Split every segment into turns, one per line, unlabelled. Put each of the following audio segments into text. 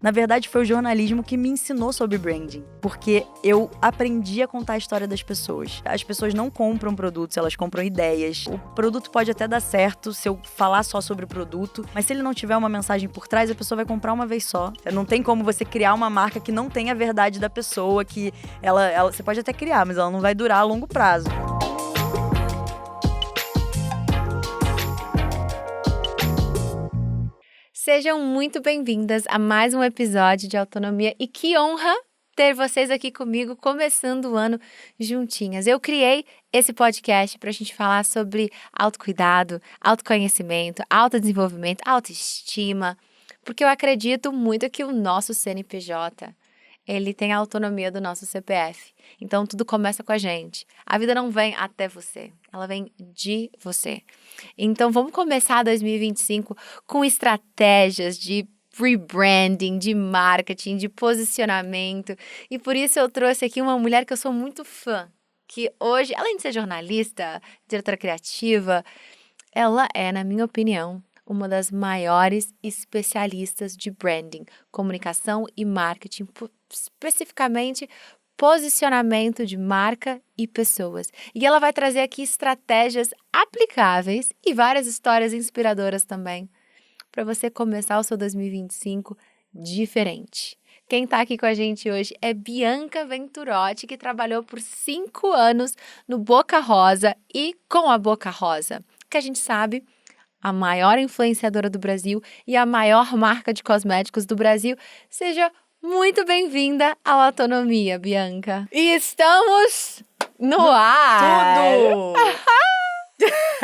Na verdade, foi o jornalismo que me ensinou sobre branding, porque eu aprendi a contar a história das pessoas. As pessoas não compram produtos, elas compram ideias. O produto pode até dar certo se eu falar só sobre o produto, mas se ele não tiver uma mensagem por trás, a pessoa vai comprar uma vez só. Não tem como você criar uma marca que não tenha a verdade da pessoa, que ela você pode até criar, mas ela não vai durar a longo prazo.
Sejam muito bem-vindas a mais um episódio de Autonomia e que honra ter vocês aqui comigo começando o ano juntinhas. Eu criei esse podcast para a gente falar sobre autocuidado, autoconhecimento, autodesenvolvimento, autoestima, porque eu acredito muito que o nosso CNPJ, ele tem a autonomia do nosso CPF. Então, tudo começa com a gente. A vida não vem até você, ela vem de você. Então, vamos começar 2025 com estratégias de rebranding, de marketing, de posicionamento. E por isso eu trouxe aqui uma mulher que eu sou muito fã, que hoje, além de ser jornalista, diretora criativa, ela é, na minha opinião, uma das maiores especialistas de branding, comunicação e marketing, especificamente posicionamento de marca e pessoas. E ela vai trazer aqui estratégias aplicáveis e várias histórias inspiradoras também, para você começar o seu 2025 diferente. Quem está aqui com a gente hoje é Bianca Venturotti, que trabalhou por 5 anos no Boca Rosa e com a Boca Rosa, que a gente sabe, a maior influenciadora do Brasil e a maior marca de cosméticos do Brasil. Seja muito bem-vinda ao Autonomia, Bianca. E estamos no ar!
Tudo!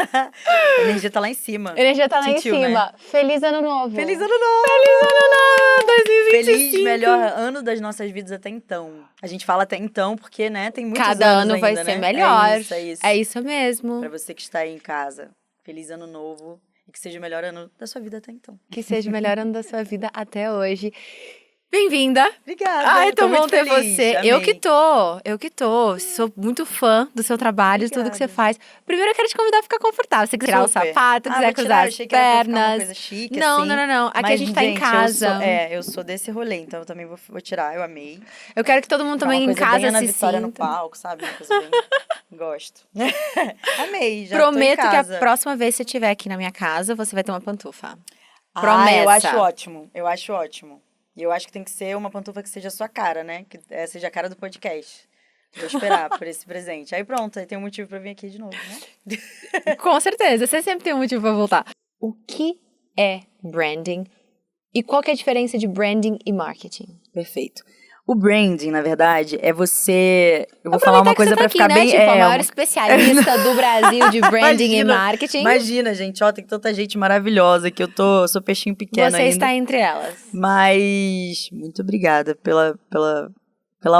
A energia tá lá em cima.
A energia tá lá
Sentiu,
em cima.
né?
Feliz Ano Novo!
Feliz Ano Novo!
Feliz Ano Novo! 2025!
Feliz melhor ano das nossas vidas até então. A gente fala até então porque, né, tem muitos
Cada
anos
ano
ainda,
vai
né?
ser melhor.
É isso, é isso.
É isso mesmo.
Pra você que está aí em casa, feliz Ano Novo e que seja o melhor ano da sua vida até então.
Que seja o melhor ano da sua vida até hoje. Bem-vinda!
Obrigada!
Ai, tão bom ter
feliz.
você.
Amei.
Eu que tô. Sou muito fã do seu trabalho, de tudo que você
Obrigada.
faz. Primeiro eu quero te convidar a ficar confortável. Se você quiser tirar o
Super.
sapato, quiser
vou
cruzar
tirar,
as
achei que era pra ficar uma
pernas.
coisa chique,
Não,
assim.
não. Aqui
Mas,
a gente tá em
gente,
casa.
Eu sou desse rolê, então eu também vou tirar. Eu amei.
Eu quero que todo mundo também
uma
em
coisa
casa
bem Ana
se
Vitória no
sinta.
palco, sabe? Uma coisa bem... Gosto. Amei, já tô em
Prometo que a
casa.
próxima vez que você estiver aqui na minha casa, você vai ter uma pantufa.
Ah, eu acho
Promessa.
ótimo. Eu acho ótimo. E eu acho que tem que ser uma pantufa que seja a sua cara, né? Que seja a cara do podcast. Vou esperar por esse presente. Aí pronto, aí tem um motivo pra vir aqui de novo, né?
Com certeza, você sempre tem um motivo pra voltar. O que é branding? E qual que é a diferença de branding e marketing?
Perfeito. O branding, na verdade, é você... Eu vou falar uma coisa pra ficar
né?
bem...
Tipo, a maior especialista do Brasil de branding e marketing.
Imagina, gente, ó, tem tanta gente maravilhosa que eu sou peixinho pequeno
Você
ainda.
está entre elas.
Mas muito obrigada pela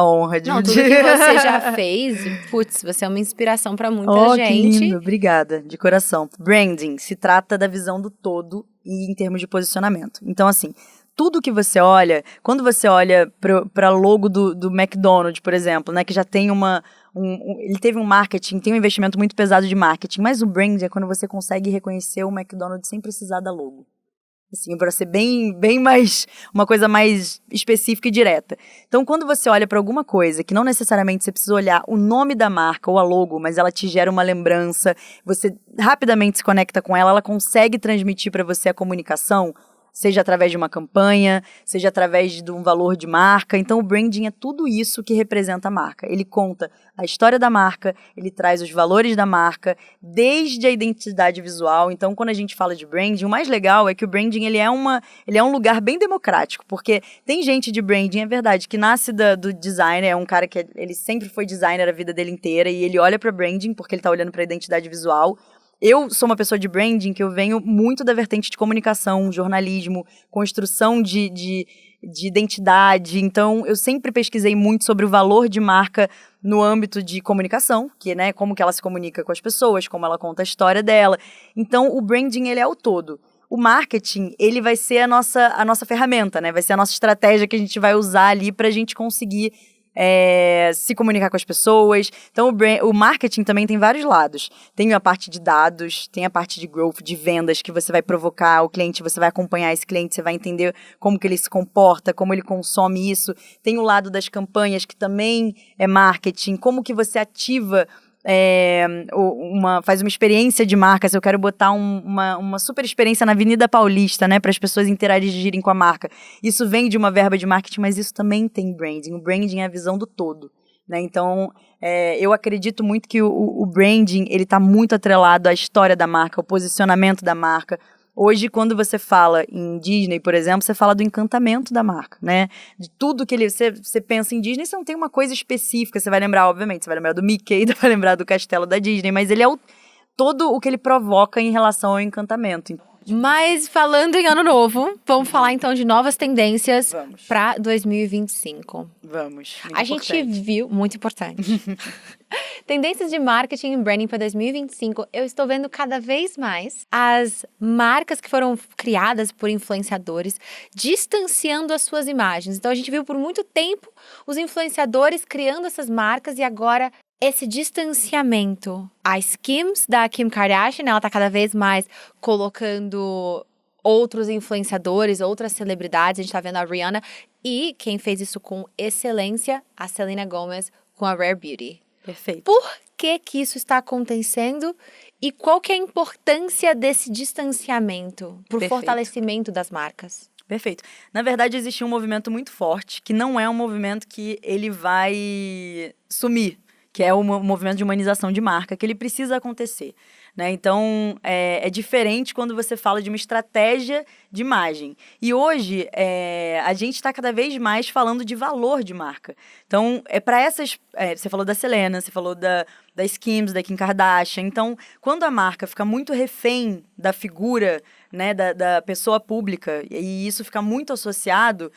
honra de
Não,
me
tudo que você já fez, putz, você é uma inspiração pra muita gente.
Que lindo, obrigada, de coração. Branding se trata da visão do todo e em termos de posicionamento. Então, assim, tudo que você olha, quando você olha para logo do McDonald's, por exemplo, né, que já tem ele teve um marketing, tem um investimento muito pesado de marketing, mas o branding é quando você consegue reconhecer o McDonald's sem precisar da logo. Assim, para ser bem mais, uma coisa mais específica e direta. Então, quando você olha para alguma coisa que não necessariamente você precisa olhar o nome da marca ou a logo, mas ela te gera uma lembrança, você rapidamente se conecta com ela, ela consegue transmitir para você a comunicação, seja através de uma campanha, seja através de um valor de marca. Então, o branding é tudo isso que representa a marca. Ele conta a história da marca, ele traz os valores da marca, desde a identidade visual. Então, quando a gente fala de branding, o mais legal é que o branding ele é um lugar bem democrático, porque tem gente de branding, é verdade, que nasce do designer, é um cara que ele sempre foi designer a vida dele inteira, e ele olha para branding porque ele está olhando para a identidade visual. Eu sou uma pessoa de branding que eu venho muito da vertente de comunicação, jornalismo, construção de identidade. Então, eu sempre pesquisei muito sobre o valor de marca no âmbito de comunicação, que, né, como que ela se comunica com as pessoas, como ela conta a história dela. Então, o branding, ele é o todo. O marketing, ele vai ser a nossa ferramenta, né? Vai ser a nossa estratégia que a gente vai usar ali para a gente conseguir se comunicar com as pessoas. Então, o marketing também tem vários lados. Tem a parte de dados, tem a parte de growth, de vendas, que você vai provocar o cliente, você vai acompanhar esse cliente, você vai entender como que ele se comporta, como ele consome isso. Tem o lado das campanhas, que também é marketing, como que você ativa... faz uma experiência de marca. Se eu quero botar uma super experiência na Avenida Paulista, né, para as pessoas interagirem com a marca, isso vem de uma verba de marketing, mas isso também tem branding. O branding é a visão do todo, né? Então, eu acredito muito que o branding, ele está muito atrelado à história da marca, ao posicionamento da marca. Hoje, quando você fala em Disney, por exemplo, você fala do encantamento da marca, né? De tudo que você pensa em Disney, você não tem uma coisa específica. Você vai lembrar, obviamente, você vai lembrar do Mickey, vai lembrar do castelo da Disney, mas ele é todo o que ele provoca em relação ao encantamento.
Mas falando em ano novo, vamos falar então de novas tendências para 2025.
Vamos.
A gente viu, muito importante. Tendências de marketing e branding para 2025. Eu estou vendo cada vez mais as marcas que foram criadas por influenciadores distanciando as suas imagens. Então a gente viu por muito tempo os influenciadores criando essas marcas e agora esse distanciamento. A Skims da Kim Kardashian, ela tá cada vez mais colocando outros influenciadores, outras celebridades. A gente tá vendo a Rihanna e quem fez isso com excelência, a Selena Gomez com a Rare Beauty.
Perfeito.
Por que isso está acontecendo e qual que é a importância desse distanciamento para o fortalecimento das marcas?
Perfeito. Na verdade, existe um movimento muito forte, que não é um movimento que ele vai sumir, que é o movimento de humanização de marca, que ele precisa acontecer, né? Então, é diferente quando você fala de uma estratégia de imagem. E hoje, a gente está cada vez mais falando de valor de marca. Então, para essas... você falou da Selena, você falou da Skims, da Kim Kardashian. Então, quando a marca fica muito refém da figura, né, da pessoa pública, e isso fica muito associado...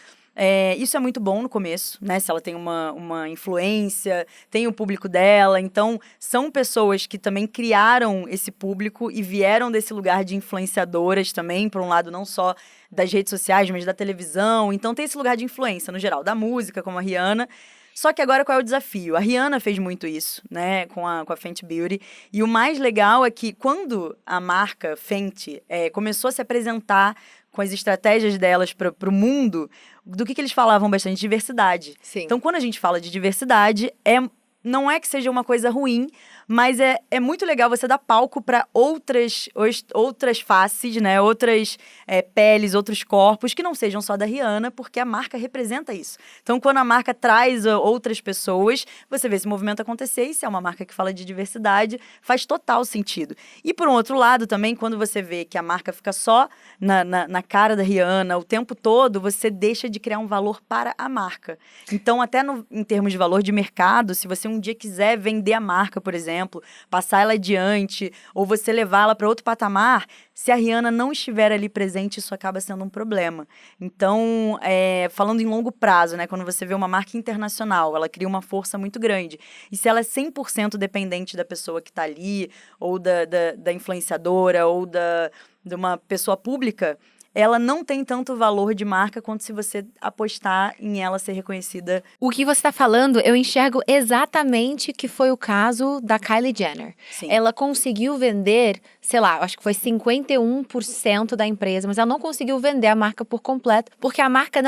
isso é muito bom no começo, né? Se ela tem uma influência, tem o público dela. Então, são pessoas que também criaram esse público e vieram desse lugar de influenciadoras também, por um lado, não só das redes sociais, mas da televisão. Então, tem esse lugar de influência, no geral, da música, como a Rihanna. Só que agora qual é o desafio? A Rihanna fez muito isso, né, com a Fenty Beauty. E o mais legal é que quando a marca Fenty começou a se apresentar com as estratégias delas para o mundo, do que eles falavam bastante? Diversidade.
Sim.
Então, quando a gente fala de diversidade, não é que seja uma coisa ruim, mas é muito legal você dar palco para outras faces, né? Outras peles, outros corpos, que não sejam só da Rihanna, porque a marca representa isso. Então, quando a marca traz outras pessoas, você vê esse movimento acontecer, e se é uma marca que fala de diversidade, faz total sentido. E, por um outro lado, também, quando você vê que a marca fica só na cara da Rihanna o tempo todo, você deixa de criar um valor para a marca. Então, até em termos de valor de mercado, se você um dia quiser vender a marca, por exemplo, passar ela adiante, ou você levá-la para outro patamar, se a Rihanna não estiver ali presente, isso acaba sendo um problema. Então, falando em longo prazo, né, quando você vê uma marca internacional, ela cria uma força muito grande. E se ela é 100% dependente da pessoa que está ali, ou da influenciadora, ou de uma pessoa pública, ela não tem tanto valor de marca quanto se você apostar em ela ser reconhecida.
O que você está falando, eu enxergo exatamente que foi o caso da Kylie Jenner.
Sim.
Ela conseguiu vender, sei lá, acho que foi 51% da empresa, mas ela não conseguiu vender a marca por completo, porque a marca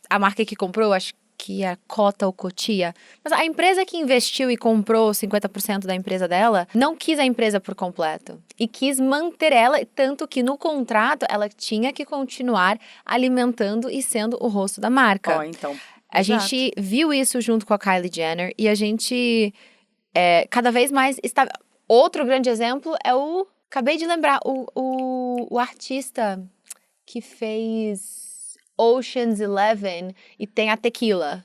a marca que comprou, acho que é Cota ou Cotia, mas a empresa que investiu e comprou 50% da empresa dela, não quis a empresa por completo. E quis manter ela, tanto que no contrato ela tinha que continuar alimentando e sendo o rosto da marca.
Então,
a gente viu isso junto com a Kylie Jenner e a gente cada vez mais está... Outro grande exemplo é acabei de lembrar, o artista que fez Ocean's 11 e tem a Tequila.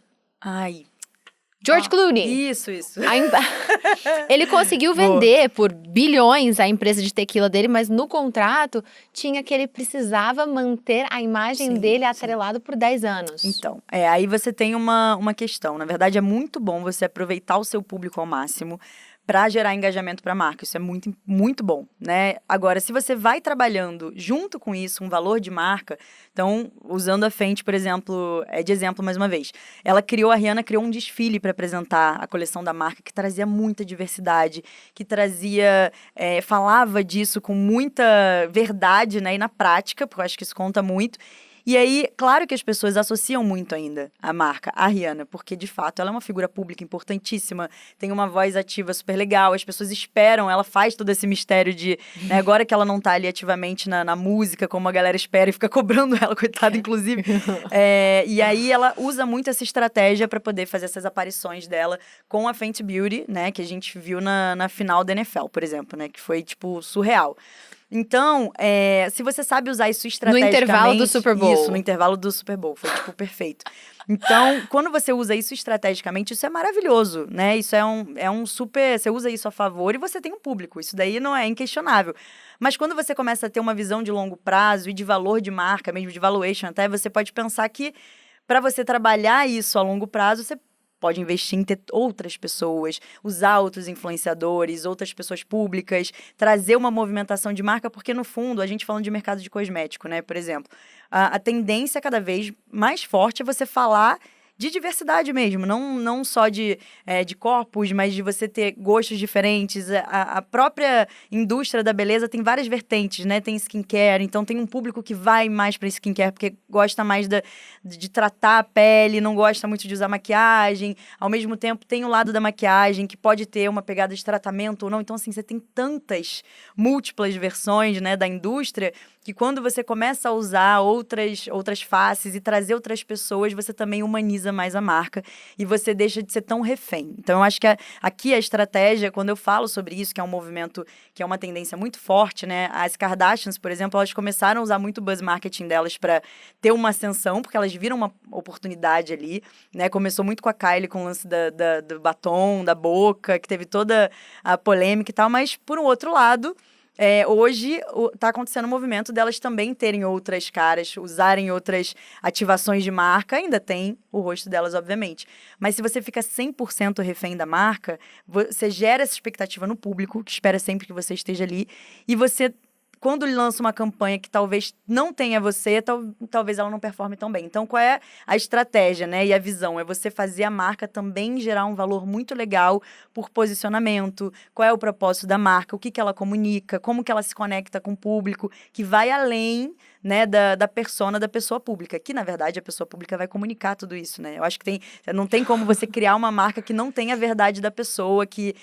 George Clooney.
Isso.
Ele conseguiu vender por bilhões a empresa de tequila dele, mas no contrato tinha que ele precisava manter a imagem dele atrelado por 10 anos.
Então, aí você tem uma questão. Na verdade, é muito bom você aproveitar o seu público ao máximo, para gerar engajamento para a marca. Isso é muito, muito bom, né? Agora, se você vai trabalhando junto com isso, um valor de marca, então, usando a Fenty, por exemplo, de exemplo mais uma vez, a Rihanna criou um desfile para apresentar a coleção da marca que trazia muita diversidade, que trazia, falava disso com muita verdade, né? E na prática, porque eu acho que isso conta muito. E aí, claro que as pessoas associam muito ainda a marca, a Rihanna, porque, de fato, ela é uma figura pública importantíssima, tem uma voz ativa super legal, as pessoas esperam, ela faz todo esse mistério de, né, agora que ela não tá ali ativamente na música, como a galera espera, e fica cobrando ela, coitada, inclusive. E aí, ela usa muito essa estratégia para poder fazer essas aparições dela com a Fenty Beauty, né, que a gente viu na final da NFL, por exemplo, né, que foi, tipo, surreal. Então, se você sabe usar isso estrategicamente...
No intervalo do Super Bowl.
Isso, no intervalo do Super Bowl. Foi, tipo, perfeito. Então, quando você usa isso estrategicamente, isso é maravilhoso, né? Isso é um super... Você usa isso a favor e você tem um público. Isso daí não é inquestionável. Mas quando você começa a ter uma visão de longo prazo e de valor de marca, mesmo de valuation até, você pode pensar que para você trabalhar isso a longo prazo, você pode investir em ter outras pessoas, usar outros influenciadores, outras pessoas públicas, trazer uma movimentação de marca, porque no fundo, a gente falando de mercado de cosmético, né, por exemplo, a tendência cada vez mais forte é você falar de diversidade mesmo, não só de corpos, mas de você ter gostos diferentes. A própria indústria da beleza tem várias vertentes, né? Tem skincare, então tem um público que vai mais para skincare, porque gosta mais de tratar a pele, não gosta muito de usar maquiagem. Ao mesmo tempo, tem o lado da maquiagem, que pode ter uma pegada de tratamento ou não. Então, assim, você tem tantas múltiplas versões, né, da indústria, que quando você começa a usar outras faces e trazer outras pessoas, você também humaniza mais a marca e você deixa de ser tão refém. Então, eu acho que aqui a estratégia, quando eu falo sobre isso, que é um movimento, que é uma tendência muito forte, né? As Kardashians, por exemplo, elas começaram a usar muito o buzz marketing delas para ter uma ascensão, porque elas viram uma oportunidade ali, né? Começou muito com a Kylie, com o lance do batom, da boca, que teve toda a polêmica e tal, mas, por um outro lado... hoje está acontecendo um movimento delas também terem outras caras, usarem outras ativações de marca, ainda tem o rosto delas, obviamente. Mas se você fica 100% refém da marca, você gera essa expectativa no público, que espera sempre que você esteja ali, e você... Quando ele lança uma campanha que talvez não tenha você, talvez ela não performe tão bem. Então, qual é a estratégia, né? E a visão? É você fazer a marca também gerar um valor muito legal por posicionamento. Qual é o propósito da marca? O que ela comunica? Como que ela se conecta com o público? Que vai além, né, da persona da pessoa pública. Que, na verdade, a pessoa pública vai comunicar tudo isso, né? Eu acho que não tem como você criar uma marca que não tenha a verdade da pessoa, que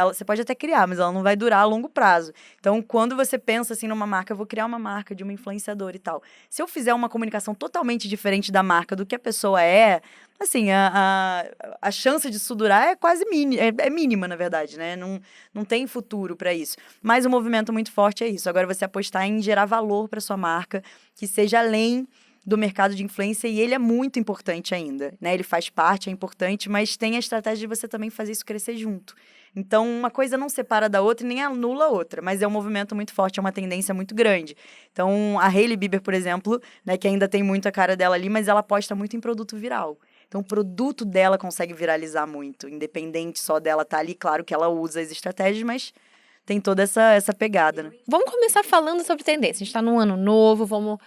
você pode até criar, mas ela não vai durar a longo prazo. Então, quando você pensa assim numa marca, eu vou criar uma marca de uma influenciadora e tal. Se eu fizer uma comunicação totalmente diferente da marca do que a pessoa assim, a chance de isso durar é quase mínima, na verdade, né? Não tem futuro para isso. Mas o movimento muito forte é isso. Agora você apostar em gerar valor para sua marca, que seja além do mercado de influência, e ele é muito importante ainda, né? Ele faz parte, é importante, mas tem a estratégia de você também fazer isso crescer junto. Então, uma coisa não separa da outra e nem anula a outra, mas é um movimento muito forte, é uma tendência muito grande. Então, a Hailey Bieber, por exemplo, né, que ainda tem muito a cara dela ali, mas ela aposta muito em produto viral. Então, o produto dela consegue viralizar muito, independente só dela estar ali. Claro que ela usa as estratégias, mas tem toda essa pegada, né?
Vamos começar falando sobre tendência. A gente está num ano novo, vamos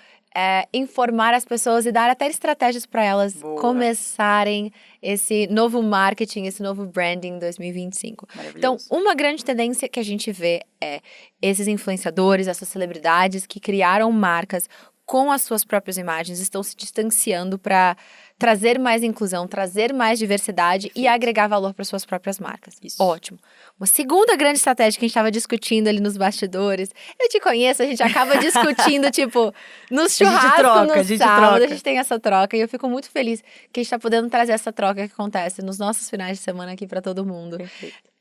informar as pessoas e dar até estratégias para elas começarem esse novo marketing, esse novo branding em 2025. Então, uma grande tendência que a gente vê é esses influenciadores, essas celebridades que criaram marcas com as suas próprias imagens, estão se distanciando para trazer mais inclusão, trazer mais diversidade e agregar valor para suas próprias marcas.
Isso.
Ótimo. Uma segunda grande estratégia que a gente estava discutindo ali nos bastidores, eu te conheço, a gente acaba discutindo, tipo, nos churrascos, no sábado, a gente tem essa troca, e eu fico muito feliz que a gente está podendo trazer essa troca que acontece nos nossos finais de semana aqui para todo mundo.
Perfeito.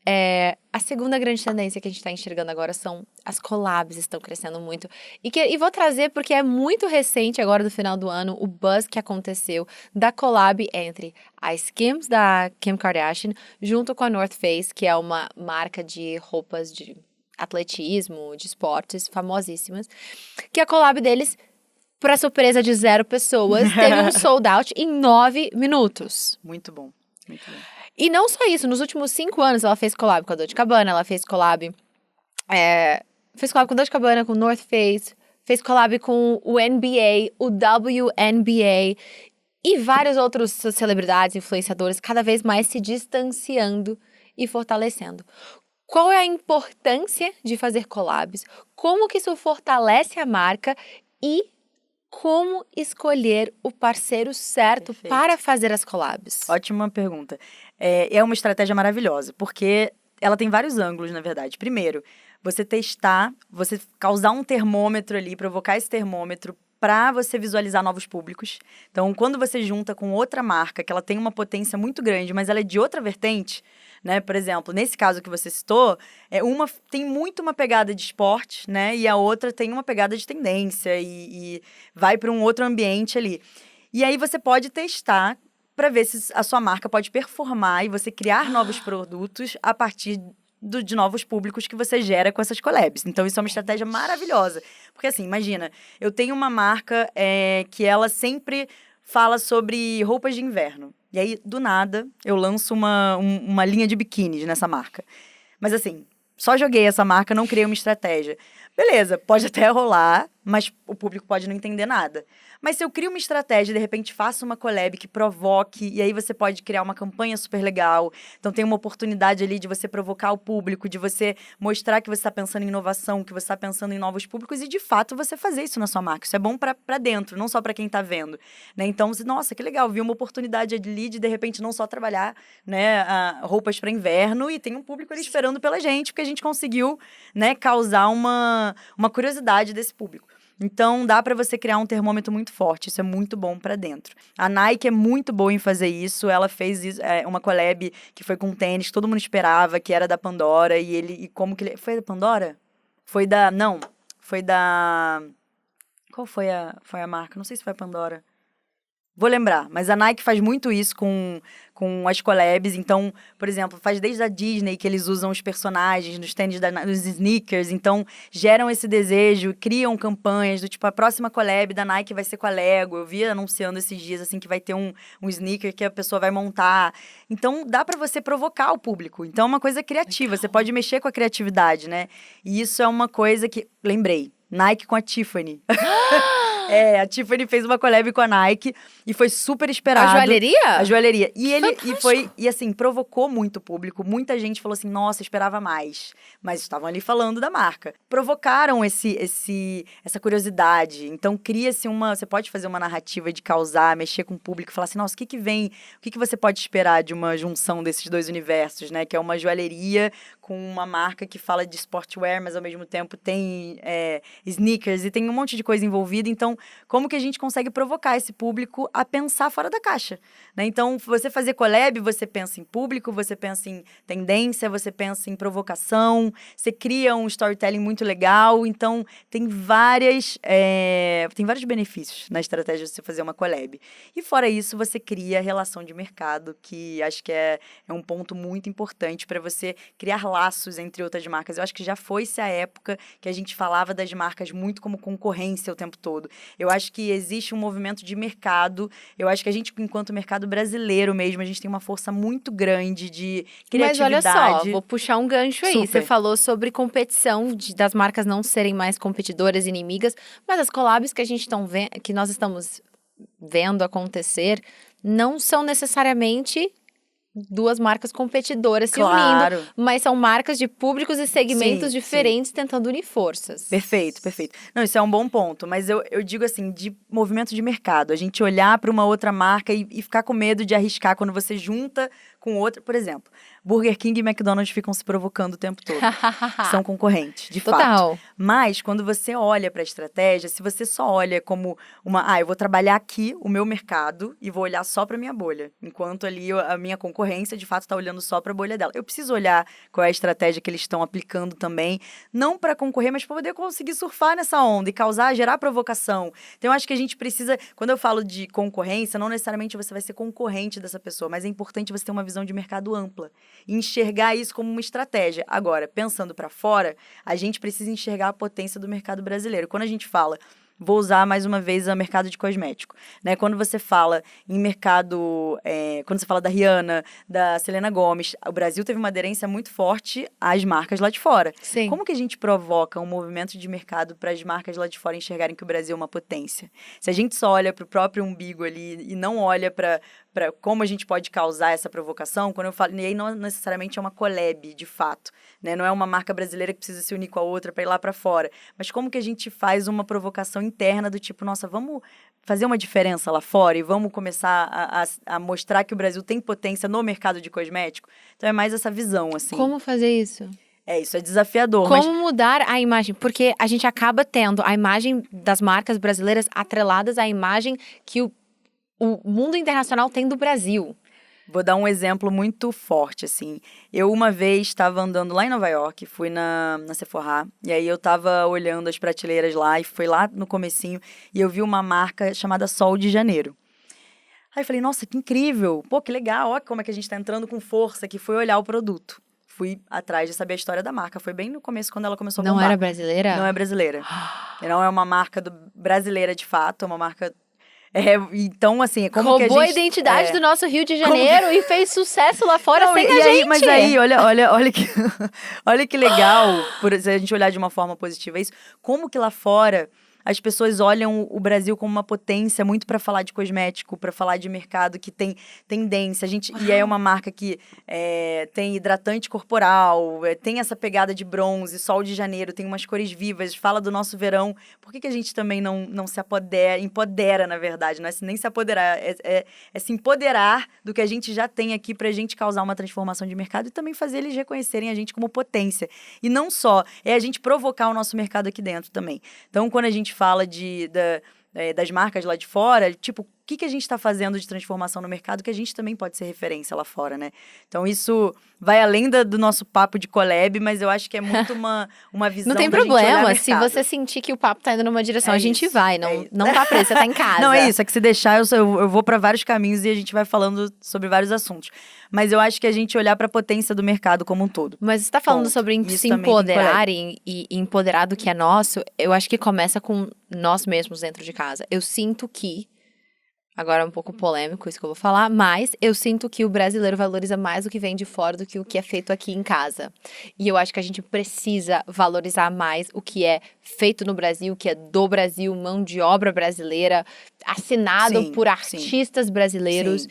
A segunda grande tendência que a gente está enxergando agora são as collabs, estão crescendo muito. E vou trazer, porque é muito recente agora do final do ano, o buzz que aconteceu da collab entre a Skims da Kim Kardashian, junto com a North Face, que é uma marca de roupas de atletismo, de esportes, famosíssimas. Que a collab deles, para surpresa de 0 pessoas, teve um sold out em 9 minutos.
Muito bom, muito bom.
E não só isso, nos últimos 5 anos ela fez collab com a Dolce & Gabbana, ela fez collab com a Dolce & Gabbana, com o North Face, fez collab com o NBA, o WNBA e vários outros celebridades, influenciadores, cada vez mais se distanciando e fortalecendo. Qual é a importância de fazer collabs? Como que isso fortalece a marca e como escolher o parceiro certo
Perfeito.
para fazer as collabs?
Ótima pergunta. É uma estratégia maravilhosa, porque ela tem vários ângulos, na verdade. Primeiro, você testar, você causar um termômetro ali, provocar esse termômetro para você visualizar novos públicos. Então, quando você junta com outra marca, que ela tem uma potência muito grande, mas ela é de outra vertente, né? Por exemplo, nesse caso que você citou, uma tem muito uma pegada de esporte, né? E a outra tem uma pegada de tendência e vai para um outro ambiente ali. E aí você pode testar para ver se a sua marca pode performar e você criar novos produtos a partir de novos públicos que você gera com essas collabs. Então, isso é uma estratégia maravilhosa. Porque, assim, imagina, eu tenho uma marca que ela sempre fala sobre roupas de inverno. E aí, do nada, eu lanço uma linha de biquínis nessa marca. Mas, assim, só joguei essa marca, não criei uma estratégia. Beleza, pode até rolar, mas o público pode não entender nada. Mas se eu crio uma estratégia, de repente faço uma collab que provoque, e aí você pode criar uma campanha super legal. Então tem uma oportunidade ali de você provocar o público, de você mostrar que você está pensando em inovação, que você está pensando em novos públicos, e de fato você fazer isso na sua marca. Isso é bom para dentro, não só para quem está vendo. Né? Então, nossa, que legal, vi uma oportunidade ali de repente não só trabalhar, né, roupas para inverno, e tem um público ali esperando pela gente, porque a gente conseguiu, né, causar uma curiosidade desse público. Então, dá para você criar um termômetro muito forte. Isso é muito bom para dentro. A Nike é muito boa em fazer isso. Ela fez isso, uma collab que foi com um tênis que todo mundo esperava, que era da Pandora. Como que ele... Foi da Pandora? Não. Foi da... Qual foi a marca? Não sei se foi a Pandora. Vou lembrar, mas a Nike faz muito isso com as collabs. Então, por exemplo, faz desde a Disney que eles usam os personagens nos tênis, nos sneakers. Então, geram esse desejo, criam campanhas do tipo, a próxima collab da Nike vai ser com a Lego. Eu vi anunciando esses dias, assim, que vai ter um sneaker que a pessoa vai montar. Então, dá pra você provocar o público. Então, é uma coisa criativa. Legal. Você pode mexer com a criatividade, né? E isso é uma coisa que... Lembrei. Nike com a Tiffany. A Tiffany fez uma collab com a Nike e foi super esperado.
A joalheria?
A joalheria. E assim, provocou muito o público. Muita gente falou assim, nossa, esperava mais. Mas estavam ali falando da marca. Provocaram essa curiosidade. Então, cria-se você pode fazer uma narrativa de causar, mexer com o público, falar assim, nossa, o que vem? O que você pode esperar de uma junção desses dois universos, né? Que é uma joalheria com uma marca que fala de sportwear, mas ao mesmo tempo tem sneakers e tem um monte de coisa envolvida. Então, como que a gente consegue provocar esse público a pensar fora da caixa, né? Então, você fazer collab, você pensa em público, você pensa em tendência, você pensa em provocação, você cria um storytelling muito legal. Então, tem vários benefícios na estratégia de você fazer uma collab. E fora isso, você cria relação de mercado, que acho que é um ponto muito importante para você criar laços entre outras marcas. Eu acho que já foi-se a época que a gente falava das marcas muito como concorrência o tempo todo. Eu acho que existe um movimento de mercado. Eu acho que a gente, enquanto mercado brasileiro mesmo, a gente tem uma força muito grande de criatividade.
Mas olha só, vou puxar um gancho aí.
Super.
Você falou sobre competição, das marcas não serem mais competidoras, inimigas, mas as collabs que nós estamos vendo acontecer não são necessariamente duas marcas competidoras se unindo, mas são marcas de públicos e segmentos diferentes tentando unir forças.
Perfeito. Não, isso é um bom ponto, mas eu digo assim, de movimento de mercado, a gente olhar para uma outra marca e ficar com medo de arriscar quando você junta com outra, por exemplo, Burger King e McDonald's ficam se provocando o tempo todo. São concorrentes, de fato. Mas, quando você olha para a estratégia, se você só olha como eu vou trabalhar aqui o meu mercado e vou olhar só para minha bolha, enquanto ali a minha concorrência, de fato, está olhando só para a bolha dela. Eu preciso olhar qual é a estratégia que eles estão aplicando também, não para concorrer, mas para poder conseguir surfar nessa onda e gerar provocação. Então, eu acho que a gente precisa, quando eu falo de concorrência, não necessariamente você vai ser concorrente dessa pessoa, mas é importante você ter uma visão de mercado ampla e enxergar isso como uma estratégia. Agora, pensando para fora, a gente precisa enxergar a potência do mercado brasileiro. Quando a gente fala vou usar mais uma vez o mercado de cosmético, né? Quando você fala em mercado, quando você fala da Rihanna, da Selena Gomez, o Brasil teve uma aderência muito forte às marcas lá de fora.
Sim.
Como que a gente provoca um movimento de mercado para as marcas lá de fora enxergarem que o Brasil é uma potência? Se a gente só olha para o próprio umbigo ali e não olha para como a gente pode causar essa provocação, quando eu falo, e aí não necessariamente é uma collab, de fato, né? Não é uma marca brasileira que precisa se unir com a outra para ir lá para fora, mas como que a gente faz uma provocação interna do tipo, nossa, vamos fazer uma diferença lá fora e vamos começar a mostrar que o Brasil tem potência no mercado de cosmético? Então é mais essa visão, assim.
Como fazer isso?
Isso é desafiador.
Como mudar a imagem? Porque a gente acaba tendo a imagem das marcas brasileiras atreladas à imagem que o mundo internacional tem do Brasil.
Vou dar um exemplo muito forte, assim. Eu, uma vez, estava andando lá em Nova York, fui na Sephora, e aí eu estava olhando as prateleiras lá, e foi lá no comecinho, e eu vi uma marca chamada Sol de Janeiro. Aí eu falei, nossa, que incrível! Pô, que legal! Olha como é que a gente está entrando com força, que foi olhar o produto. Fui atrás de saber a história da marca. Foi bem no começo, quando ela começou a bombar.
Não era brasileira?
Não é brasileira. Não é uma marca brasileira, de fato, é uma marca... então, assim, como que a gente...
Roubou a identidade do nosso Rio de Janeiro e fez sucesso lá fora sem a gente.
Mas aí, olha que, olha que legal, se a gente olhar de uma forma positiva isso, como que lá fora as pessoas olham o Brasil como uma potência muito para falar de cosmético, para falar de mercado que tem tendência. E é uma marca que tem hidratante corporal, tem essa pegada de bronze, Sol de Janeiro, tem umas cores vivas, fala do nosso verão. Por que a gente também não se empodera, na verdade? Não é nem se apoderar, é se empoderar do que a gente já tem aqui pra gente causar uma transformação de mercado e também fazer eles reconhecerem a gente como potência. E não só, é a gente provocar o nosso mercado aqui dentro também. Então, quando a gente fala das marcas lá de fora, tipo, o que a gente está fazendo de transformação no mercado que a gente também pode ser referência lá fora, né? Então, isso vai além do nosso papo de collab, mas eu acho que é muito uma visão.
Não tem problema, se você sentir que o papo tá indo numa direção, a gente vai, não tá preso, você tá em casa.
Não, é isso, é que se deixar, eu vou para vários caminhos e a gente vai falando sobre vários assuntos. Mas eu acho que a gente olhar para a potência do mercado como um todo.
Mas você tá falando sobre se empoderar e empoderar do que é nosso, eu acho que começa com nós mesmos dentro de casa. Eu sinto que, agora é um pouco polêmico isso que eu vou falar, mas eu sinto que o brasileiro valoriza mais o que vem de fora do que o que é feito aqui em casa. E eu acho que a gente precisa valorizar mais o que é feito no Brasil, o que é do Brasil, mão de obra brasileira, assinado por artistas brasileiros. Sim.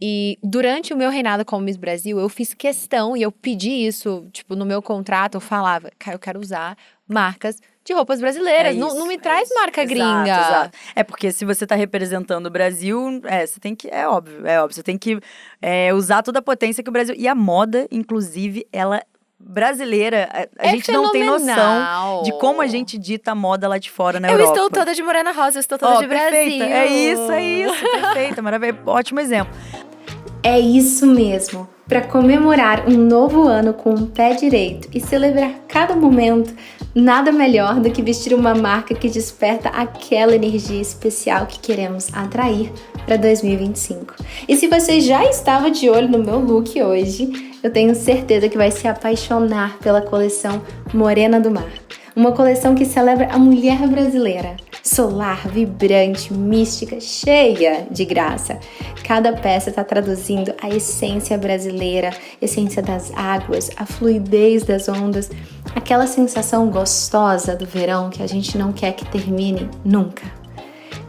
E durante o meu reinado como Miss Brasil, eu fiz questão, e eu pedi isso, tipo, no meu contrato, eu falava, cara, eu quero usar marcas de roupas brasileiras, não me traz marca gringa.
Exato. É porque se você tá representando o Brasil, você tem que, é óbvio, você tem que usar toda a potência que o Brasil, e a moda, inclusive, ela... brasileira, a gente não tem noção de como a gente dita a moda lá de fora na Europa.
Eu estou toda de Morena Rosa, eu estou toda de
perfeita.
Brasil.
É isso, perfeita, maravilha, ótimo exemplo.
É isso mesmo. Para comemorar um novo ano com o pé direito e celebrar cada momento, nada melhor do que vestir uma marca que desperta aquela energia especial que queremos atrair para 2025. E se você já estava de olho no meu look hoje, eu tenho certeza que vai se apaixonar pela coleção Morena do Mar. Uma coleção que celebra a mulher brasileira, solar, vibrante, mística, cheia de graça. Cada peça está traduzindo a essência brasileira, essência das águas, a fluidez das ondas, aquela sensação gostosa do verão que a gente não quer que termine nunca.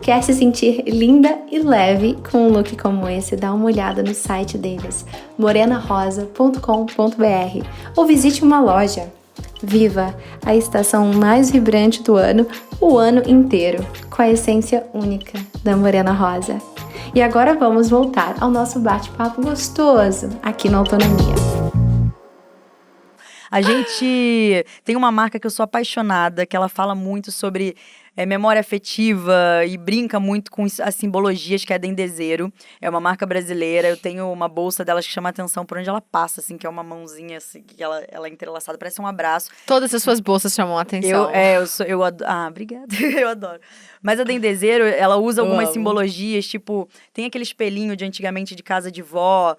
Quer se sentir linda e leve com um look como esse? Dá uma olhada no site deles, morenarosa.com.br, ou visite uma loja. Viva a estação mais vibrante do ano, o ano inteiro, com a essência única da Morena Rosa. E agora vamos voltar ao nosso bate-papo gostoso aqui na Autonomia.
A gente tem uma marca que eu sou apaixonada, que ela fala muito sobre memória afetiva e brinca muito com as simbologias, que é a Dendezeiro. É uma marca brasileira, eu tenho uma bolsa delas que chama atenção por onde ela passa, assim, que é uma mãozinha, assim, que ela é entrelaçada, parece um abraço.
Todas as suas bolsas chamam a atenção.
Eu adoro. Ah, obrigada, eu adoro. Mas a Dendezeiro, ela usa algumas simbologias, tipo, tem aquele espelhinho de antigamente de casa de vó,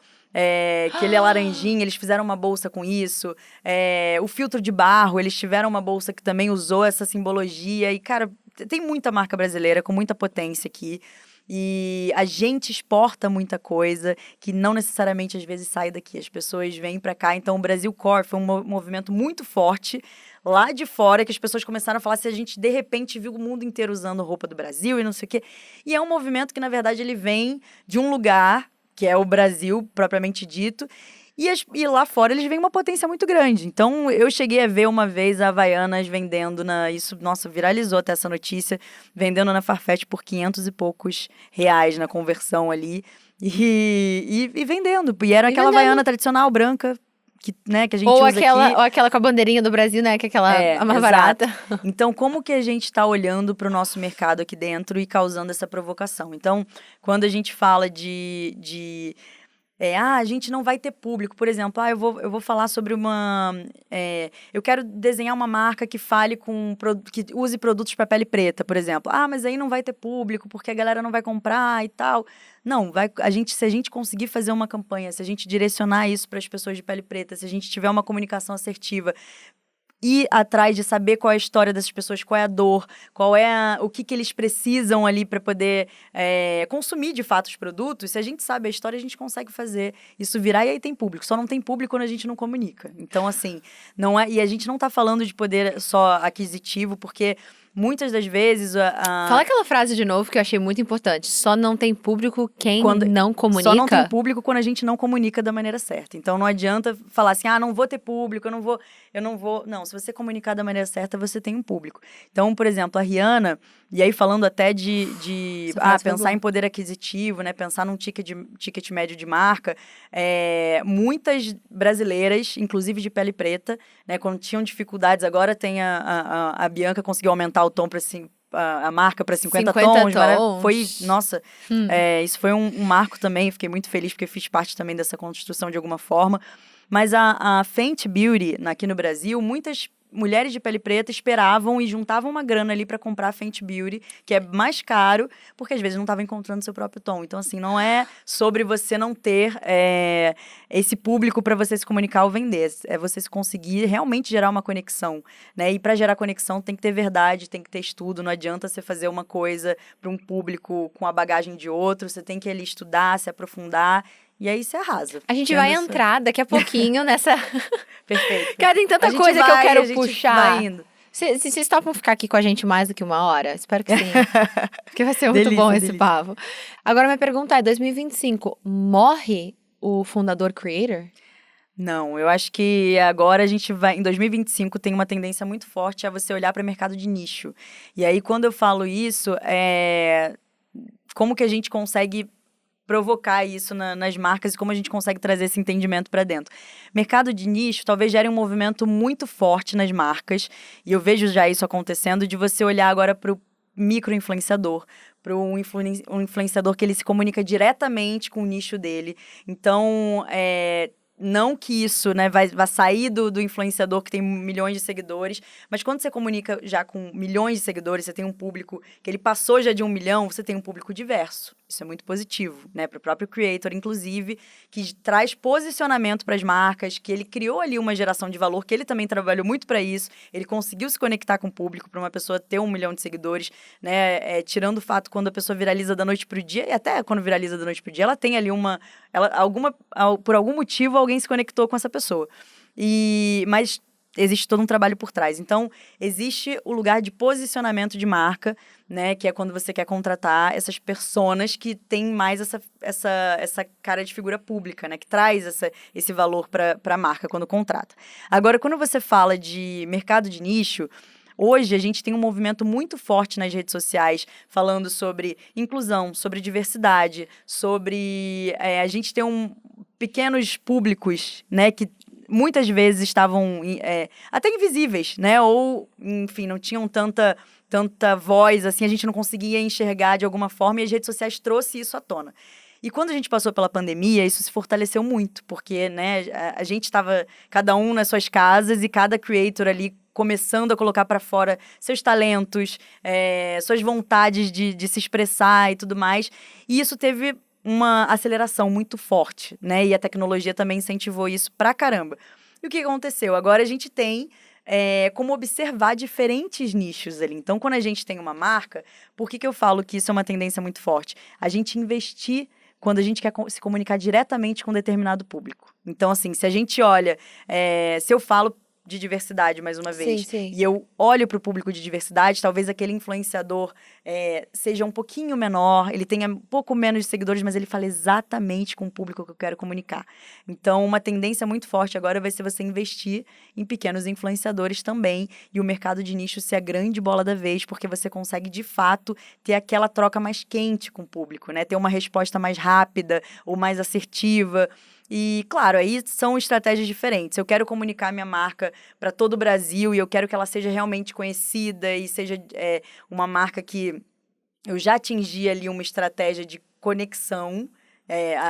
que ele é laranjinha, eles fizeram uma bolsa com isso. O filtro de barro, eles tiveram uma bolsa que também usou essa simbologia. E, cara, tem muita marca brasileira com muita potência aqui. E a gente exporta muita coisa que não necessariamente às vezes sai daqui. As pessoas vêm para cá. Então, o Brasil Core foi um movimento muito forte lá de fora, que as pessoas começaram a falar se a gente, de repente, viu o mundo inteiro usando roupa do Brasil e não sei o quê. E é um movimento que, na verdade, ele vem de um lugar, que é o Brasil, propriamente dito, e lá fora eles veem uma potência muito grande. Então, eu cheguei a ver uma vez a Havaianas vendendo isso, nossa, viralizou até essa notícia, vendendo na Farfetch por 500 e poucos reais na conversão ali, e vendendo. E era aquela Havaiana tradicional, branca, que a gente usa aqui.
Ou aquela com a bandeirinha do Brasil, né? Que é aquela a mais
exato.
barata.
Então, como que a gente está olhando para o nosso mercado aqui dentro e causando essa provocação? Então, quando a gente fala a gente não vai ter público. Por exemplo, eu vou falar sobre eu quero desenhar uma marca que que use produtos para pele preta, por exemplo. Mas aí não vai ter público, porque a galera não vai comprar e tal. Não, se a gente conseguir fazer uma campanha, se a gente direcionar isso para as pessoas de pele preta, se a gente tiver uma comunicação assertiva, ir atrás de saber qual é a história dessas pessoas, qual é a dor, o que eles precisam ali para poder consumir de fato os produtos. Se a gente sabe a história, a gente consegue fazer isso virar e aí tem público. Só não tem público quando a gente não comunica. Então, assim, não é. E a gente não tá falando de poder só aquisitivo, porque muitas das vezes
Fala aquela frase de novo que eu achei muito importante. Só não tem público quando não comunica.
Só não tem público quando a gente não comunica da maneira certa. Então não adianta falar assim, não vou ter público, eu não vou. Não, se você comunicar da maneira certa, você tem um público. Então, por exemplo, a Rihanna, e aí falando até de pensar em poder aquisitivo, né? Pensar num ticket médio de marca, muitas brasileiras, inclusive de pele preta, né? Quando tinham dificuldades, agora tem a Bianca conseguiu aumentar o tom para a marca para 50 tons. Foi, nossa, isso foi um marco também. Fiquei muito feliz porque fiz parte também dessa construção de alguma forma. Mas a Fenty Beauty, aqui no Brasil, muitas mulheres de pele preta esperavam e juntavam uma grana ali para comprar a Fenty Beauty, que é mais caro, porque às vezes não estava encontrando seu próprio tom. Então, assim, não é sobre você não ter esse público para você se comunicar ou vender. É você se conseguir realmente gerar uma conexão, né? E para gerar conexão tem que ter verdade, tem que ter estudo. Não adianta você fazer uma coisa para um público com a bagagem de outro. Você tem que ali estudar, se aprofundar. E aí você arrasa.
A gente vai entrar daqui a pouquinho nessa...
Perfeito.
Cara, tem tanta coisa que eu quero puxar.
Vai indo.
Vocês topam ficar aqui com a gente mais do que uma hora? Espero que sim. Porque vai ser muito bom esse papo. Agora, minha pergunta é, 2025, morre o fundador creator?
Não, eu acho que agora a gente vai... Em 2025 tem uma tendência muito forte a você olhar para o mercado de nicho. E aí, quando eu falo isso, como que a gente consegue provocar isso nas marcas e como a gente consegue trazer esse entendimento para dentro. Mercado de nicho talvez gere um movimento muito forte nas marcas, e eu vejo já isso acontecendo, de você olhar agora para o micro-influenciador, para um influenciador que ele se comunica diretamente com o nicho dele. Então, não que isso, né, vai sair do influenciador que tem milhões de seguidores, mas quando você comunica já com milhões de seguidores, você tem um público que ele passou já de 1 milhão, você tem um público diverso. Isso é muito positivo, né, para o próprio creator, inclusive, que traz posicionamento para as marcas, que ele criou ali uma geração de valor, que ele também trabalhou muito para isso, ele conseguiu se conectar com o público para uma pessoa ter 1 milhão de seguidores, né, tirando o fato quando a pessoa viraliza da noite pro dia, e até quando viraliza da noite pro dia, ela tem ali por algum motivo, alguém se conectou com essa pessoa. Mas existe todo um trabalho por trás. Então, existe o lugar de posicionamento de marca, né? Que é quando você quer contratar essas personas que têm mais essa cara de figura pública, né? Que traz esse valor para a marca quando contrata. Agora, quando você fala de mercado de nicho, hoje a gente tem um movimento muito forte nas redes sociais falando sobre inclusão, sobre diversidade, sobre a gente ter pequenos públicos, né, que muitas vezes estavam até invisíveis, né, ou, enfim, não tinham tanta voz, assim, a gente não conseguia enxergar de alguma forma, e as redes sociais trouxe isso à tona. E quando a gente passou pela pandemia, isso se fortaleceu muito, porque, né, a gente estava, cada um nas suas casas, e cada creator ali começando a colocar para fora seus talentos, suas vontades de se expressar e tudo mais. E isso teve uma aceleração muito forte, né? E a tecnologia também incentivou isso pra caramba. E o que aconteceu? Agora a gente tem como observar diferentes nichos ali. Então, quando a gente tem uma marca, por que eu falo que isso é uma tendência muito forte? A gente investir quando a gente quer se comunicar diretamente com um determinado público. Então, assim, se a gente olha, se eu falo de diversidade, mais uma vez,
Sim.
e eu olho para o público de diversidade, talvez aquele influenciador seja um pouquinho menor, ele tenha um pouco menos de seguidores, mas ele fala exatamente com o público que eu quero comunicar. Então, uma tendência muito forte agora vai ser você investir em pequenos influenciadores também, e o mercado de nicho ser a grande bola da vez, porque você consegue, de fato, ter aquela troca mais quente com o público, né? Ter uma resposta mais rápida ou mais assertiva. E, claro, aí são estratégias diferentes. Eu quero comunicar minha marca para todo o Brasil e eu quero que ela seja realmente conhecida e seja uma marca que eu já atingi ali uma estratégia de conexão,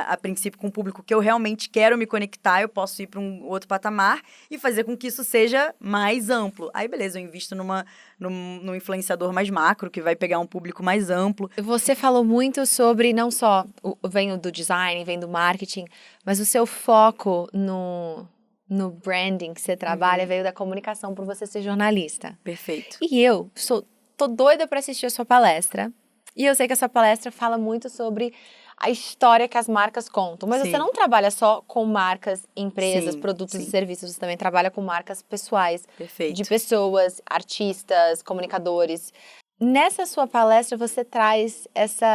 a princípio com o público que eu realmente quero me conectar, eu posso ir para um outro patamar e fazer com que isso seja mais amplo. Aí, beleza, eu invisto num influenciador mais macro, que vai pegar um público mais amplo.
Você falou muito sobre, não só vem do design, vem do marketing, mas o seu foco no branding que você trabalha veio da comunicação por você ser jornalista.
Perfeito.
E tô doida para assistir a sua palestra. E eu sei que a sua palestra fala muito sobre a história que as marcas contam. Mas
Sim.
você não trabalha só com marcas, empresas,
Sim,
produtos
sim.
e serviços. Você também trabalha com marcas pessoais.
Perfeito.
De pessoas, artistas, comunicadores. Nessa sua palestra, você traz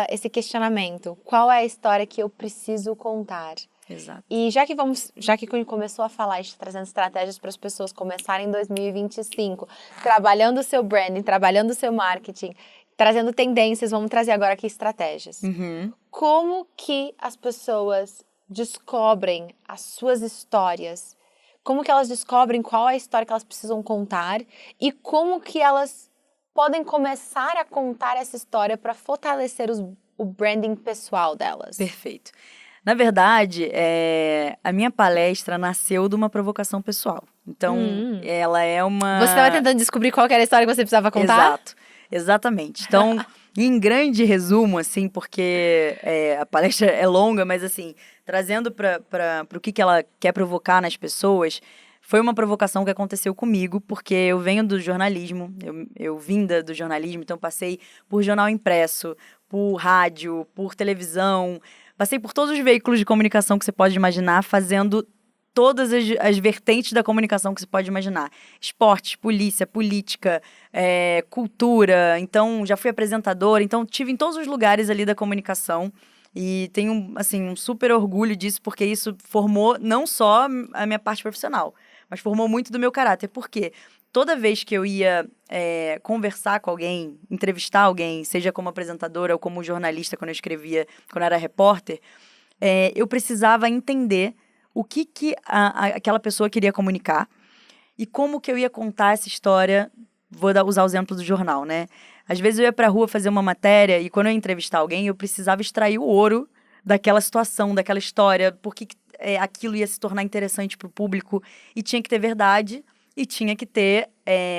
esse questionamento. Qual é a história que eu preciso contar?
Exato.
E já que começou a falar, trazendo estratégias para as pessoas começarem em 2025, trabalhando o seu branding, trabalhando o seu marketing, trazendo tendências, vamos trazer agora aqui estratégias.
Uhum.
Como que as pessoas descobrem as suas histórias? Como que elas descobrem qual é a história que elas precisam contar? E como que elas podem começar a contar essa história para fortalecer o branding pessoal delas?
Perfeito. Na verdade, a minha palestra nasceu de uma provocação pessoal. Então, ela é uma...
Você estava tentando descobrir qual que era a história que você precisava contar?
Exato, exatamente. Então, em grande resumo, assim, porque a palestra é longa, mas assim, trazendo para o que ela quer provocar nas pessoas, foi uma provocação que aconteceu comigo, porque eu venho do jornalismo, eu vim do jornalismo, então passei por jornal impresso, por rádio, por televisão, passei por todos os veículos de comunicação que você pode imaginar, fazendo todas as vertentes da comunicação que você pode imaginar. Esportes, política, cultura. Então, já fui apresentadora. Então, tive em todos os lugares ali da comunicação. E tenho, assim, um super orgulho disso, porque isso formou não só a minha parte profissional, mas formou muito do meu caráter. Por quê? Toda vez que eu ia conversar com alguém, entrevistar alguém, seja como apresentadora ou como jornalista, quando eu escrevia, quando eu era repórter, eu precisava entender o que aquela pessoa queria comunicar e como que eu ia contar essa história. Vou usar o exemplo do jornal, né? Às vezes eu ia pra rua fazer uma matéria e quando eu ia entrevistar alguém, eu precisava extrair o ouro daquela situação, daquela história, porque aquilo ia se tornar interessante pro público e tinha que ter verdade e tinha que ter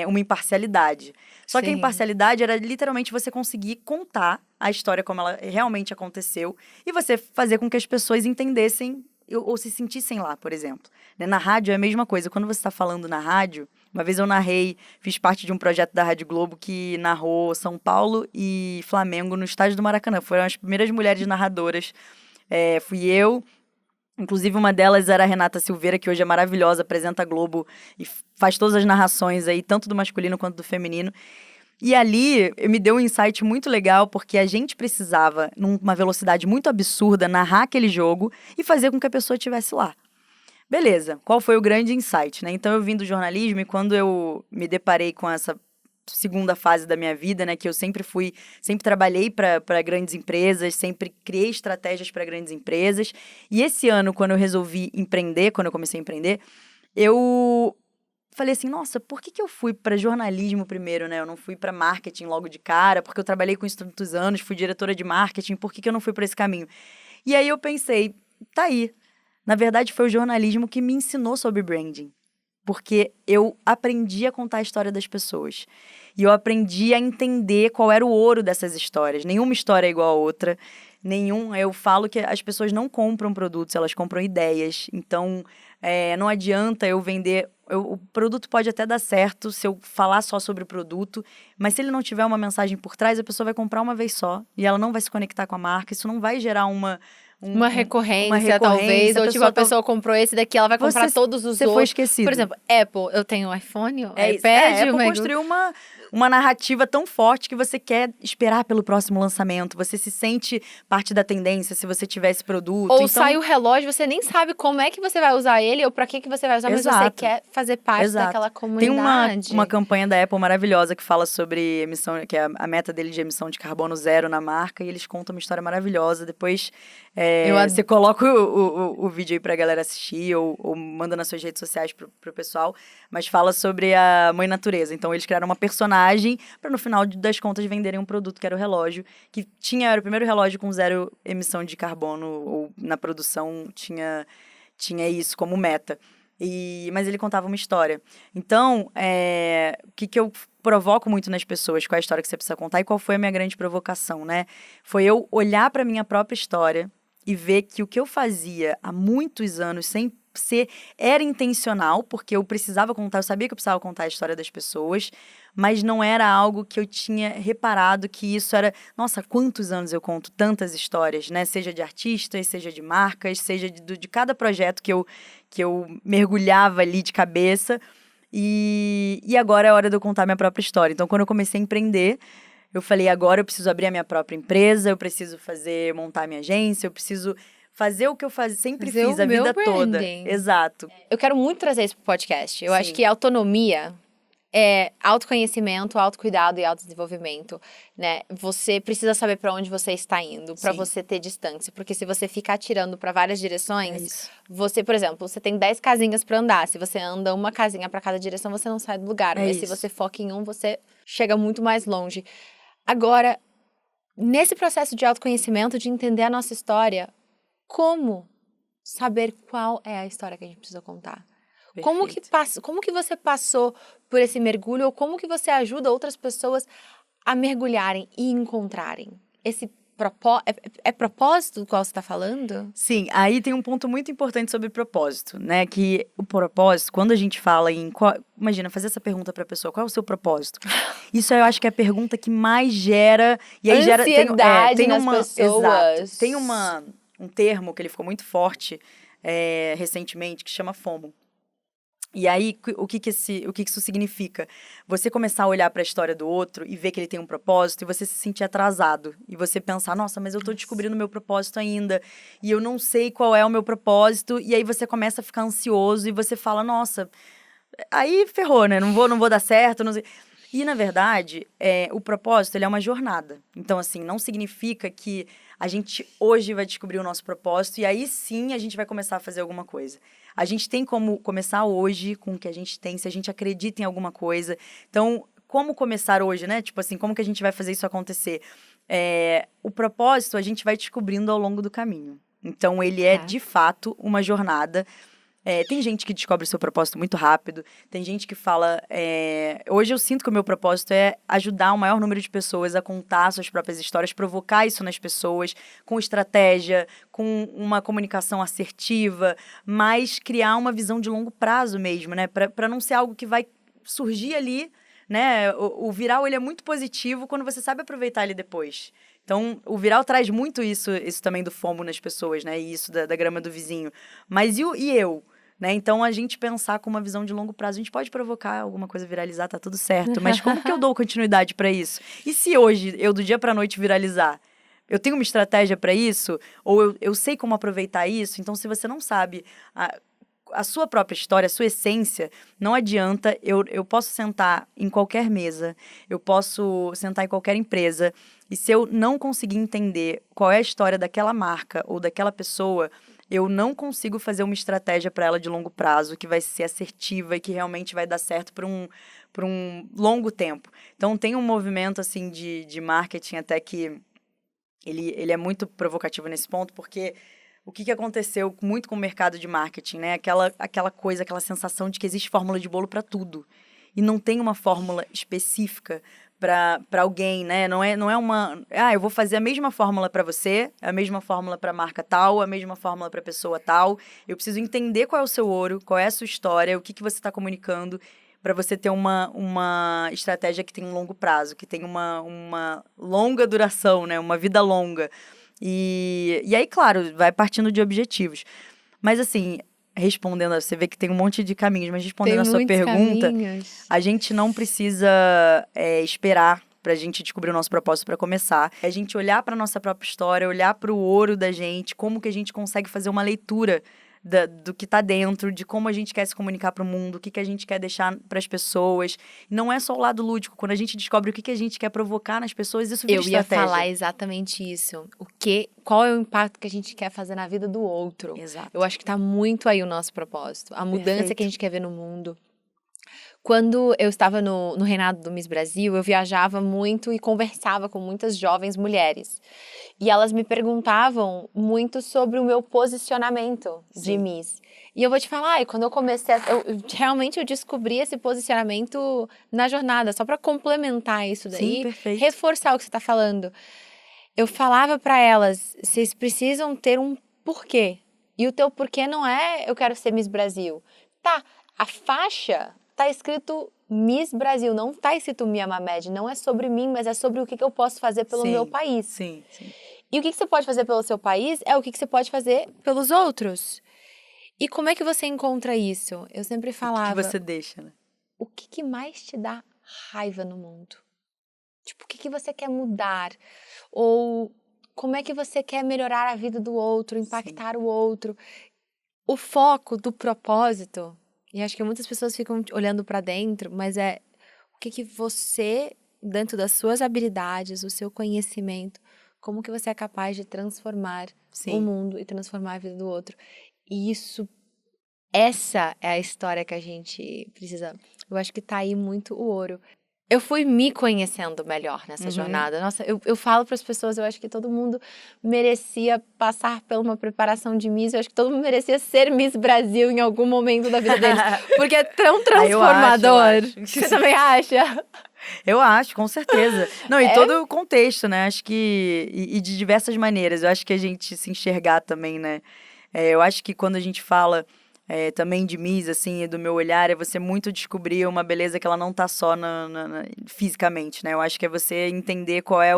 uma imparcialidade. Só que a imparcialidade era literalmente você conseguir contar a história como ela realmente aconteceu e você fazer com que as pessoas entendessem ou se sentissem lá, por exemplo. Na rádio é a mesma coisa. Quando você está falando na rádio, uma vez eu fiz parte de um projeto da Rádio Globo que narrou São Paulo e Flamengo no estádio do Maracanã. Foram as primeiras mulheres narradoras. Fui eu, inclusive uma delas era a Renata Silveira, que hoje é maravilhosa, apresenta a Globo e faz todas as narrações aí, tanto do masculino quanto do feminino. E ali me deu um insight muito legal, porque a gente precisava, numa velocidade muito absurda, narrar aquele jogo e fazer com que a pessoa estivesse lá. Beleza, qual foi o grande insight, né? Então eu vim do jornalismo e quando eu me deparei com essa segunda fase da minha vida, né, que eu sempre trabalhei para grandes empresas, sempre criei estratégias para grandes empresas. E esse ano, quando eu resolvi empreender, quando eu comecei a empreender, eu falei assim, nossa, por que eu fui para jornalismo primeiro, né? Eu não fui para marketing logo de cara, porque eu trabalhei com isso tantos anos, fui diretora de marketing, por que eu não fui para esse caminho? E aí eu pensei, tá aí. Na verdade, foi o jornalismo que me ensinou sobre branding. Porque eu aprendi a contar a história das pessoas. E eu aprendi a entender qual era o ouro dessas histórias. Nenhuma história é igual a outra. nenhum. Eu falo que as pessoas não compram produtos, elas compram ideias. Então, não adianta eu vender... O produto pode até dar certo se eu falar só sobre o produto, mas se ele não tiver uma mensagem por trás, a pessoa vai comprar uma vez só e ela não vai se conectar com a marca. Isso não vai gerar uma
recorrência, talvez, ou tipo, a pessoa comprou esse daqui, ela vai comprar todos os outros.
Você foi esquecido.
Por exemplo, Apple, eu tenho um iPhone, um iPad...
A Apple construiu uma narrativa tão forte que você quer esperar pelo próximo lançamento, você se sente parte da tendência se você tiver esse produto.
Ou
então...
sai o relógio, você nem sabe como é que você vai usar ele, ou pra que você vai usar, mas você quer fazer parte daquela comunidade.
Tem uma campanha da Apple maravilhosa que fala sobre emissão, que é a meta dele de emissão de carbono zero na marca, e eles contam uma história maravilhosa. Depois você coloca o vídeo aí pra galera assistir, ou manda nas suas redes sociais pro pessoal, mas fala sobre a Mãe Natureza. Então eles criaram uma personagem para no final das contas venderem um produto que era o relógio, que era o primeiro relógio com zero emissão de carbono, ou na produção tinha isso como meta. Mas ele contava uma história. Então, o que eu provoco muito nas pessoas, qual é a história que você precisa contar e qual foi a minha grande provocação, né? Foi eu olhar para minha própria história e ver que o que eu fazia há muitos anos sem era intencional, porque eu sabia que eu precisava contar a história das pessoas, mas não era algo que eu tinha reparado que isso era... Nossa, quantos anos eu conto tantas histórias, né? Seja de artistas, seja de marcas, seja de cada projeto que eu mergulhava ali de cabeça. E agora é a hora de eu contar minha própria história. Então, quando eu comecei a empreender, eu falei, agora eu preciso abrir a minha própria empresa, eu preciso montar a minha agência, eu preciso... fazer o que eu sempre fiz a vida toda. Exato.
Eu quero muito trazer isso pro podcast. Eu acho que autonomia é autoconhecimento, autocuidado e autodesenvolvimento, né? Você precisa saber para onde você está indo, para você ter distância. Porque se você ficar atirando para várias direções, você, por exemplo, você tem 10 casinhas para andar. Se você anda uma casinha para cada direção, você não sai do lugar. Mas se você foca em você chega muito mais longe. Agora, nesse processo de autoconhecimento, de entender a nossa história... Como saber qual é a história que a gente precisa contar? Como que você passou por esse mergulho ou como que você ajuda outras pessoas a mergulharem e encontrarem esse propósito do qual você está falando?
Sim, aí tem um ponto muito importante sobre propósito, né? Que o propósito, quando a gente fala imagina, fazer essa pergunta para a pessoa, qual é o seu propósito? Isso eu acho que é a pergunta que mais gera... E aí
ansiedade nas pessoas.
Exato, tem um termo que ele ficou muito forte recentemente, que chama FOMO. E aí, o que isso significa? Você começar a olhar para a história do outro e ver que ele tem um propósito e você se sentir atrasado. E você pensar, nossa, mas eu tô descobrindo o meu propósito ainda. E eu não sei qual é o meu propósito. E aí você começa a ficar ansioso e você fala, nossa, aí ferrou, né? Não vou dar certo, não sei... E, na verdade, o propósito, ele é uma jornada. Então, assim, não significa que a gente hoje vai descobrir o nosso propósito e aí sim a gente vai começar a fazer alguma coisa. A gente tem como começar hoje com o que a gente tem, se a gente acredita em alguma coisa. Então, como começar hoje, né? Tipo assim, como que a gente vai fazer isso acontecer? O propósito a gente vai descobrindo ao longo do caminho. Então, ele é, de fato, uma jornada. Tem gente que descobre o seu propósito muito rápido, tem gente que fala... Hoje eu sinto que o meu propósito é ajudar o maior número de pessoas a contar suas próprias histórias, provocar isso nas pessoas, com estratégia, com uma comunicação assertiva, mas criar uma visão de longo prazo mesmo, né? Para não ser algo que vai surgir ali, né? O viral, ele é muito positivo quando você sabe aproveitar ele depois. Então, o viral traz muito isso também do FOMO nas pessoas, né? E isso da grama do vizinho. Mas e eu? Né? Então, a gente pensar com uma visão de longo prazo, a gente pode provocar alguma coisa viralizar, tá tudo certo. Mas como que eu dou continuidade para isso? E se hoje, eu do dia pra noite viralizar? Eu tenho uma estratégia para isso? Ou eu sei como aproveitar isso? Então, se você não sabe a sua própria história, a sua essência, não adianta. Eu posso sentar em qualquer mesa, eu posso sentar em qualquer empresa, e se eu não conseguir entender qual é a história daquela marca ou daquela pessoa, eu não consigo fazer uma estratégia para ela de longo prazo, que vai ser assertiva e que realmente vai dar certo por um longo tempo. Então, tem um movimento, assim, de marketing até que ele é muito provocativo nesse ponto, porque o que aconteceu muito com o mercado de marketing, né? Aquela coisa, aquela sensação de que existe fórmula de bolo para tudo. E não tem uma fórmula específica para alguém, né? Não é uma... eu vou fazer a mesma fórmula para você, a mesma fórmula para marca tal, a mesma fórmula para pessoa tal. Eu preciso entender qual é o seu ouro, qual é a sua história, o que você está comunicando, para você ter uma estratégia que tem um longo prazo, que tem uma longa duração, né? Uma vida longa. E aí, claro, vai partindo de objetivos. Mas, assim, respondendo, você vê que tem um monte de caminhos, mas respondendo a sua pergunta, a gente não precisa esperar pra gente descobrir o nosso propósito para começar. É a gente olhar pra nossa própria história, olhar pro ouro da gente, como que a gente consegue fazer uma leitura do que tá dentro, de como a gente quer se comunicar pro mundo, o que a gente quer deixar pras pessoas. Não é só o lado lúdico. Quando a gente descobre o que a gente quer provocar nas pessoas, isso vira estratégia.
Eu ia falar exatamente isso. Qual é o impacto que a gente quer fazer na vida do outro?
Exato.
Eu acho que tá muito aí o nosso propósito. A mudança que a gente quer ver no mundo. Quando eu estava no reinado do Miss Brasil, eu viajava muito e conversava com muitas jovens mulheres. E elas me perguntavam muito sobre o meu posicionamento de Miss. E eu vou te falar, quando eu comecei, realmente eu descobri esse posicionamento na jornada, só para complementar isso daí, reforçar o que você está falando. Eu falava para elas, vocês precisam ter um porquê. E o teu porquê não é eu quero ser Miss Brasil. Tá, a faixa tá escrito Miss Brasil, não tá escrito Mia Mamed, não é sobre mim, mas é sobre o que eu posso fazer pelo meu país.
Sim.
E o que você pode fazer pelo seu país é o que você pode fazer pelos outros. E como é que você encontra isso? Eu sempre falava...
O que você deixa, né?
O que mais te dá raiva no mundo? Tipo, o que você quer mudar? Ou como é que você quer melhorar a vida do outro, impactar o outro? O foco do propósito... E acho que muitas pessoas ficam olhando para dentro, mas é o que você, dentro das suas habilidades, o seu conhecimento, como que você é capaz de transformar o mundo e transformar a vida do outro. E essa é a história que a gente precisa. Eu acho que tá aí muito o ouro. Eu fui me conhecendo melhor nessa jornada. Nossa, eu falo para as pessoas, eu acho que todo mundo merecia passar por uma preparação de Miss. Eu acho que todo mundo merecia ser Miss Brasil em algum momento da vida deles. Porque é tão transformador.
Eu acho.
Você também acha?
Eu acho, com certeza. Não, e todo o contexto, né? Acho que... E de diversas maneiras. Eu acho que a gente se enxergar também, né? Eu acho que quando a gente fala... também de Miss, assim, do meu olhar, é você muito descobrir uma beleza que ela não tá só fisicamente, né? Eu acho que é você entender qual é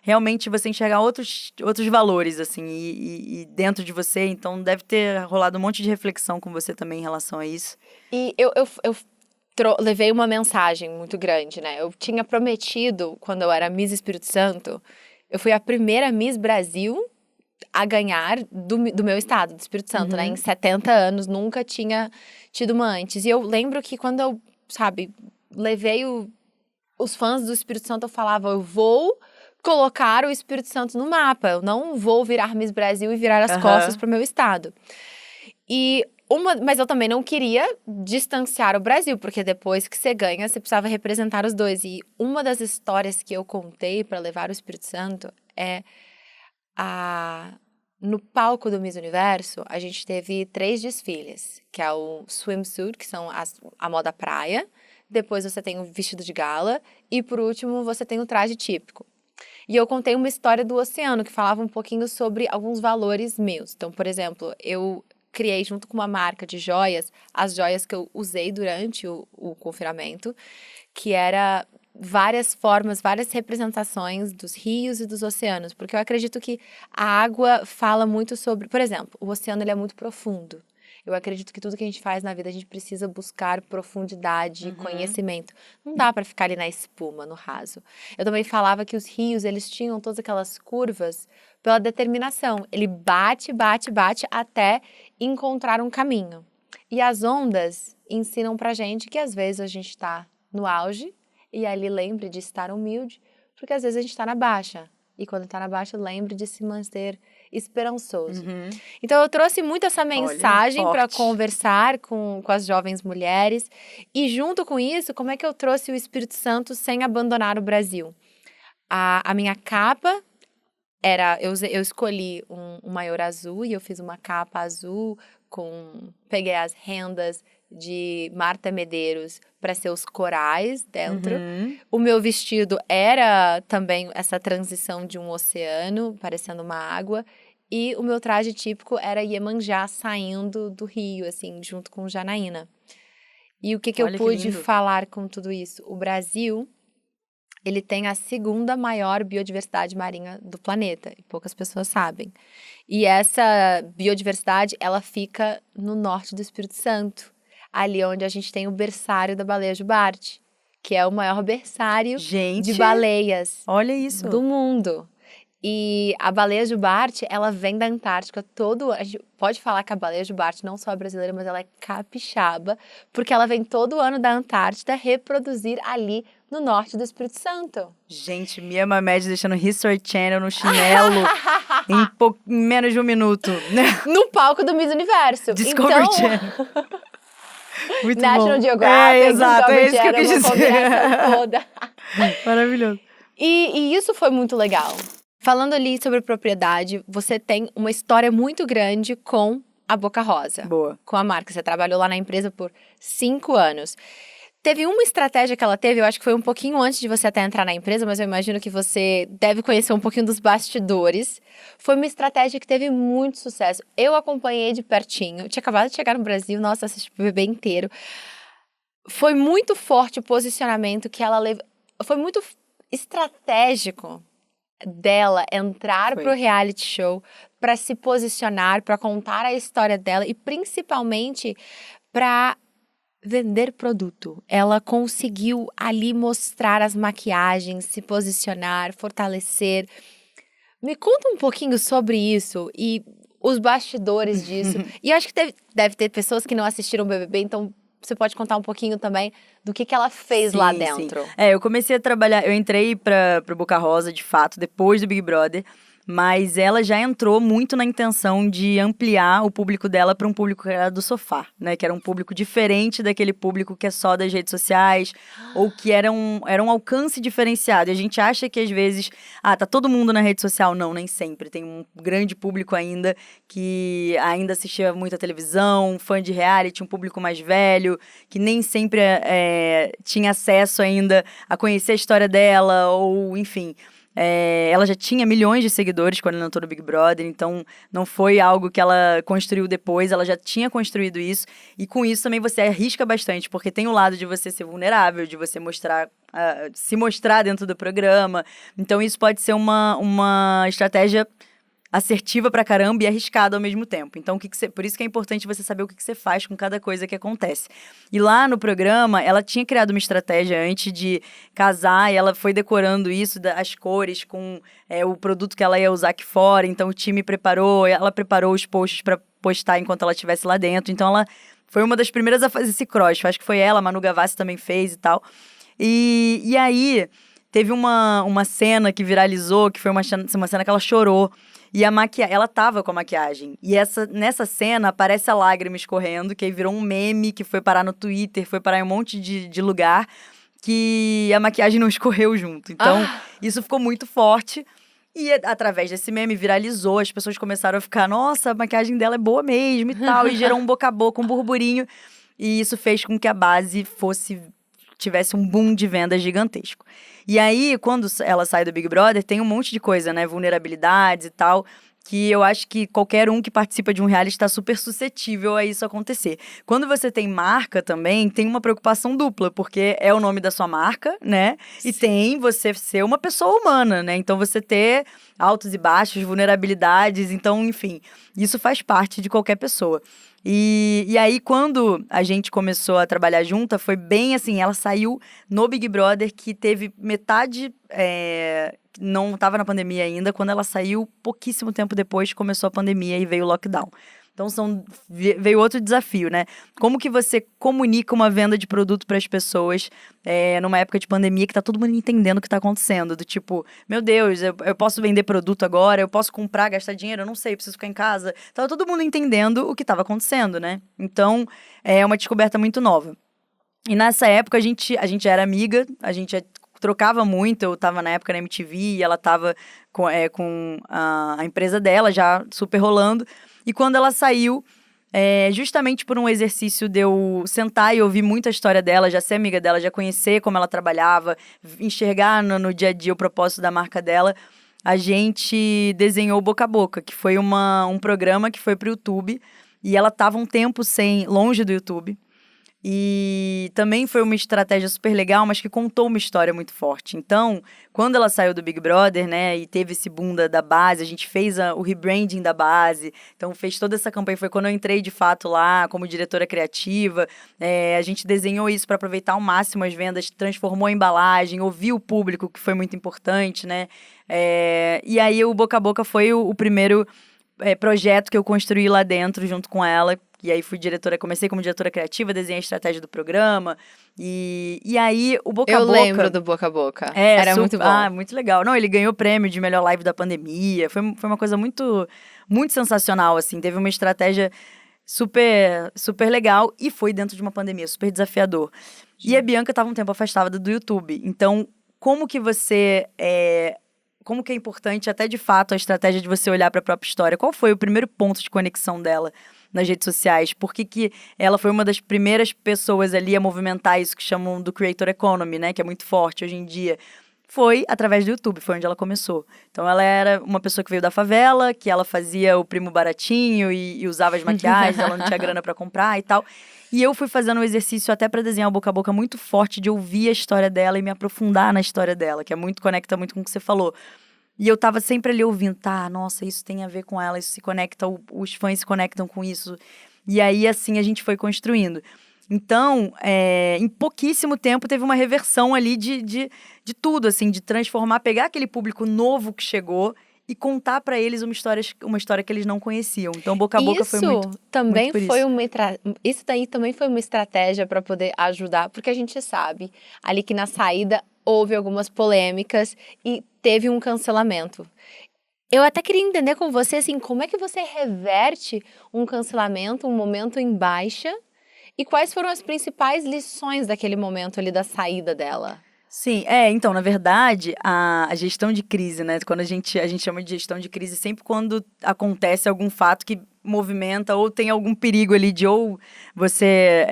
realmente você enxergar outros valores, assim, e dentro de você. Então, deve ter rolado um monte de reflexão com você também em relação a isso.
E eu levei uma mensagem muito grande, né? Eu tinha prometido, quando eu era Miss Espírito Santo, eu fui a primeira Miss Brasil a ganhar do meu estado, do Espírito Santo, né? Em 70 anos, nunca tinha tido uma antes. E eu lembro que quando eu, levei os fãs do Espírito Santo, eu falava, eu vou colocar o Espírito Santo no mapa, eu não vou virar Miss Brasil e virar as costas pro meu estado. Mas eu também não queria distanciar o Brasil, porque depois que você ganha, você precisava representar os dois. E uma das histórias que eu contei para levar o Espírito Santo é... No palco do Miss Universo, a gente teve 3 desfiles, que é o swimsuit, que são a moda praia, depois você tem o vestido de gala e, por último, você tem o traje típico. E eu contei uma história do oceano, que falava um pouquinho sobre alguns valores meus. Então, por exemplo, eu criei, junto com uma marca de joias, as joias que eu usei durante o confinamento, que era... várias formas, várias representações dos rios e dos oceanos, porque eu acredito que a água fala muito sobre, por exemplo, o oceano ele é muito profundo. Eu acredito que tudo que a gente faz na vida a gente precisa buscar profundidade e conhecimento. Não dá para ficar ali na espuma, no raso. Eu também falava que os rios, eles tinham todas aquelas curvas pela determinação. Ele bate até encontrar um caminho. E as ondas ensinam pra gente que às vezes a gente está no auge. E ali lembre de estar humilde, porque às vezes a gente está na baixa. E quando está na baixa, lembre de se manter esperançoso. Então eu trouxe muito essa mensagem para conversar com as jovens mulheres. E junto com isso, como é que eu trouxe o Espírito Santo sem abandonar o Brasil? A minha capa eu escolhi um maior azul e eu fiz uma capa azul, peguei as rendas de Marta Medeiros para ser os corais dentro. O meu vestido era também essa transição de um oceano, parecendo uma água. E o meu traje típico era Iemanjá saindo do rio, assim, junto com Janaína. E o que eu pude falar com tudo isso? O Brasil, ele tem a segunda maior biodiversidade marinha do planeta, e poucas pessoas sabem. E essa biodiversidade, ela fica no norte do Espírito Santo, ali onde a gente tem o berçário da baleia jubarte, que é o maior berçário de baleias do mundo. E a baleia jubarte, ela vem da Antártica a gente pode falar que a baleia jubarte não só é brasileira, mas ela é capixaba, porque ela vem todo ano da Antártida reproduzir ali no norte do Espírito Santo.
Gente, Mia Mamed deixando History Channel no chinelo em menos de um minuto.
No palco do Miss Universo.
Discovery Channel. Muito
National
bom.
Geographic,
exato, é isso que eu quis dizer.
Toda.
Maravilhoso.
E isso foi muito legal. Falando ali sobre propriedade, você tem uma história muito grande com a Boca Rosa.
Boa.
Com a marca. Você trabalhou lá na empresa por 5 anos. Teve uma estratégia que ela teve, eu acho que foi um pouquinho antes de você até entrar na empresa, mas eu imagino que você deve conhecer um pouquinho dos bastidores. Foi uma estratégia que teve muito sucesso. Eu acompanhei de pertinho. Eu tinha acabado de chegar no Brasil, nossa, assisti o bebê inteiro. Foi muito forte o posicionamento que ela levou. Foi muito estratégico dela entrar pro reality show, para se posicionar, para contar a história dela e principalmente para vender produto. Ela conseguiu ali mostrar as maquiagens, se posicionar, fortalecer. Me conta um pouquinho sobre isso e os bastidores disso. E acho que deve ter pessoas que não assistiram o BBB, então você pode contar um pouquinho também do que ela fez lá dentro.
Sim. Eu comecei a trabalhar, eu entrei pro Boca Rosa, de fato, depois do Big Brother, mas ela já entrou muito na intenção de ampliar o público dela para um público que era do sofá, né? Que era um público diferente daquele público que é só das redes sociais, ou que era um alcance diferenciado. E a gente acha que às vezes, tá todo mundo na rede social. Não, nem sempre. Tem um grande público ainda que ainda assistia muito a televisão, fã de reality, um público mais velho, que nem sempre tinha acesso ainda a conhecer a história dela, ou enfim. Ela já tinha milhões de seguidores quando ela entrou no Big Brother, então não foi algo que ela construiu depois, ela já tinha construído isso, e com isso também você arrisca bastante, porque tem o lado de você ser vulnerável, de você se mostrar dentro do programa, então isso pode ser uma estratégia assertiva pra caramba e arriscada ao mesmo tempo. Então, por isso que é importante você saber o que você faz com cada coisa que acontece. E lá no programa, ela tinha criado uma estratégia antes de casar, e ela foi decorando isso, as cores, com o produto que ela ia usar aqui fora. Então, o time ela preparou os posts pra postar enquanto ela estivesse lá dentro. Então, ela foi uma das primeiras a fazer esse cross. Acho que foi ela, a Manu Gavassi também fez e tal. E aí, teve uma cena que viralizou, que foi uma cena que ela chorou. E ela tava com a maquiagem. E nessa cena aparece a lágrima escorrendo, que aí virou um meme, que foi parar no Twitter, foi parar em um monte de lugar, que a maquiagem não escorreu junto. Então, isso ficou muito forte. E através desse meme viralizou, as pessoas começaram a ficar, nossa, a maquiagem dela é boa mesmo e tal. E gerou um boca a boca, um burburinho. E isso fez com que a base tivesse um boom de vendas gigantesco. E aí, quando ela sai do Big Brother, tem um monte de coisa, né? Vulnerabilidades e tal, que eu acho que qualquer um que participa de um reality está super suscetível a isso acontecer. Quando você tem marca também, tem uma preocupação dupla, porque é o nome da sua marca, né? Sim. E tem você ser uma pessoa humana, né? Então, você ter altos e baixos, vulnerabilidades, então, enfim, isso faz parte de qualquer pessoa. E aí, quando a gente começou a trabalhar junta, foi bem assim, ela saiu no Big Brother, que teve metade, não estava na pandemia ainda, quando ela saiu, pouquíssimo tempo depois começou a pandemia e veio o lockdown. Então, veio outro desafio, né? Como que você comunica uma venda de produto para as pessoas numa época de pandemia que tá todo mundo entendendo o que tá acontecendo? Do tipo, meu Deus, eu posso vender produto agora, eu posso comprar, gastar dinheiro, eu não sei, eu preciso ficar em casa. Tava todo mundo entendendo o que estava acontecendo, né? Então, é uma descoberta muito nova. E nessa época, a gente era amiga, a gente trocava muito, eu tava na época na MTV e ela tava com a empresa dela já super rolando. E quando ela saiu, justamente por um exercício de eu sentar e ouvir muita história dela, já ser amiga dela, já conhecer como ela trabalhava, enxergar no dia a dia o propósito da marca dela, a gente desenhou o Boca a Boca, que foi um programa que foi pro YouTube, e ela tava um tempo longe do YouTube. E também foi uma estratégia super legal, mas que contou uma história muito forte. Então, quando ela saiu do Big Brother, né, e teve esse boom da base, a gente fez o rebranding da base, então fez toda essa campanha. Foi quando eu entrei, de fato, lá como diretora criativa. A gente desenhou isso para aproveitar ao máximo as vendas, transformou a embalagem, ouviu o público, que foi muito importante, né? E aí o Boca a Boca foi o primeiro projeto que eu construí lá dentro, junto com ela. E aí comecei como diretora criativa, desenhei a estratégia do programa. E aí o Boca a Boca...
Eu lembro do Boca a Boca. Era muito bom.
Ah, muito legal. Não, ele ganhou o prêmio de melhor live da pandemia. Foi uma coisa muito, muito sensacional, assim. Teve uma estratégia super, super legal e foi dentro de uma pandemia, super desafiador. E a Bianca estava um tempo afastada do YouTube. Então, como que é importante, até de fato, a estratégia de você olhar para a própria história? Qual foi o primeiro ponto de conexão dela nas redes sociais? Por que ela foi uma das primeiras pessoas ali a movimentar isso que chamam do Creator Economy, né? Que é muito forte hoje em dia. Foi através do YouTube, foi onde ela começou. Então, ela era uma pessoa que veio da favela, que ela fazia o primo baratinho e usava as maquiagens, ela não tinha grana para comprar e tal. E eu fui fazendo um exercício até para desenhar o Boca a Boca muito forte, de ouvir a história dela e me aprofundar na história dela, que conecta muito com o que você falou. E eu tava sempre ali ouvindo, nossa, isso tem a ver com ela, isso se conecta, os fãs se conectam com isso. E aí, assim, a gente foi construindo. Então, em pouquíssimo tempo, teve uma reversão ali de tudo, assim, de transformar, pegar aquele público novo que chegou e contar para eles uma história que eles não conheciam. Então, Boca a Boca foi muito
também
muito por
foi
isso.
Isso daí também foi uma estratégia para poder ajudar, porque a gente sabe ali que na saída houve algumas polêmicas e teve um cancelamento. Eu até queria entender com você, assim, como é que você reverte um cancelamento, um momento em baixa, e quais foram as principais lições daquele momento ali da saída dela?
Sim, então, na verdade, a gestão de crise, né? Quando a gente chama de gestão de crise sempre quando acontece algum fato que movimenta ou tem algum perigo ali de ou você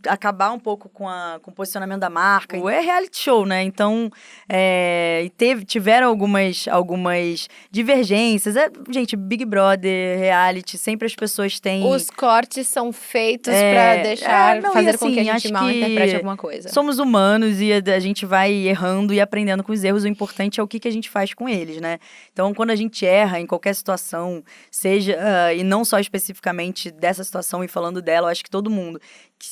acabar um pouco com o posicionamento da marca. É reality show, né? Então, tiveram algumas divergências. Gente, Big Brother, reality, sempre as pessoas têm...
Os cortes são feitos para deixar, fazer com que a gente mal interprete alguma coisa.
Somos humanos e a gente vai errando e aprendendo com os erros. O importante é o que a gente faz com eles, né? Então, quando a gente erra em qualquer situação, seja... e não só especificamente dessa situação e falando dela, eu acho que todo mundo...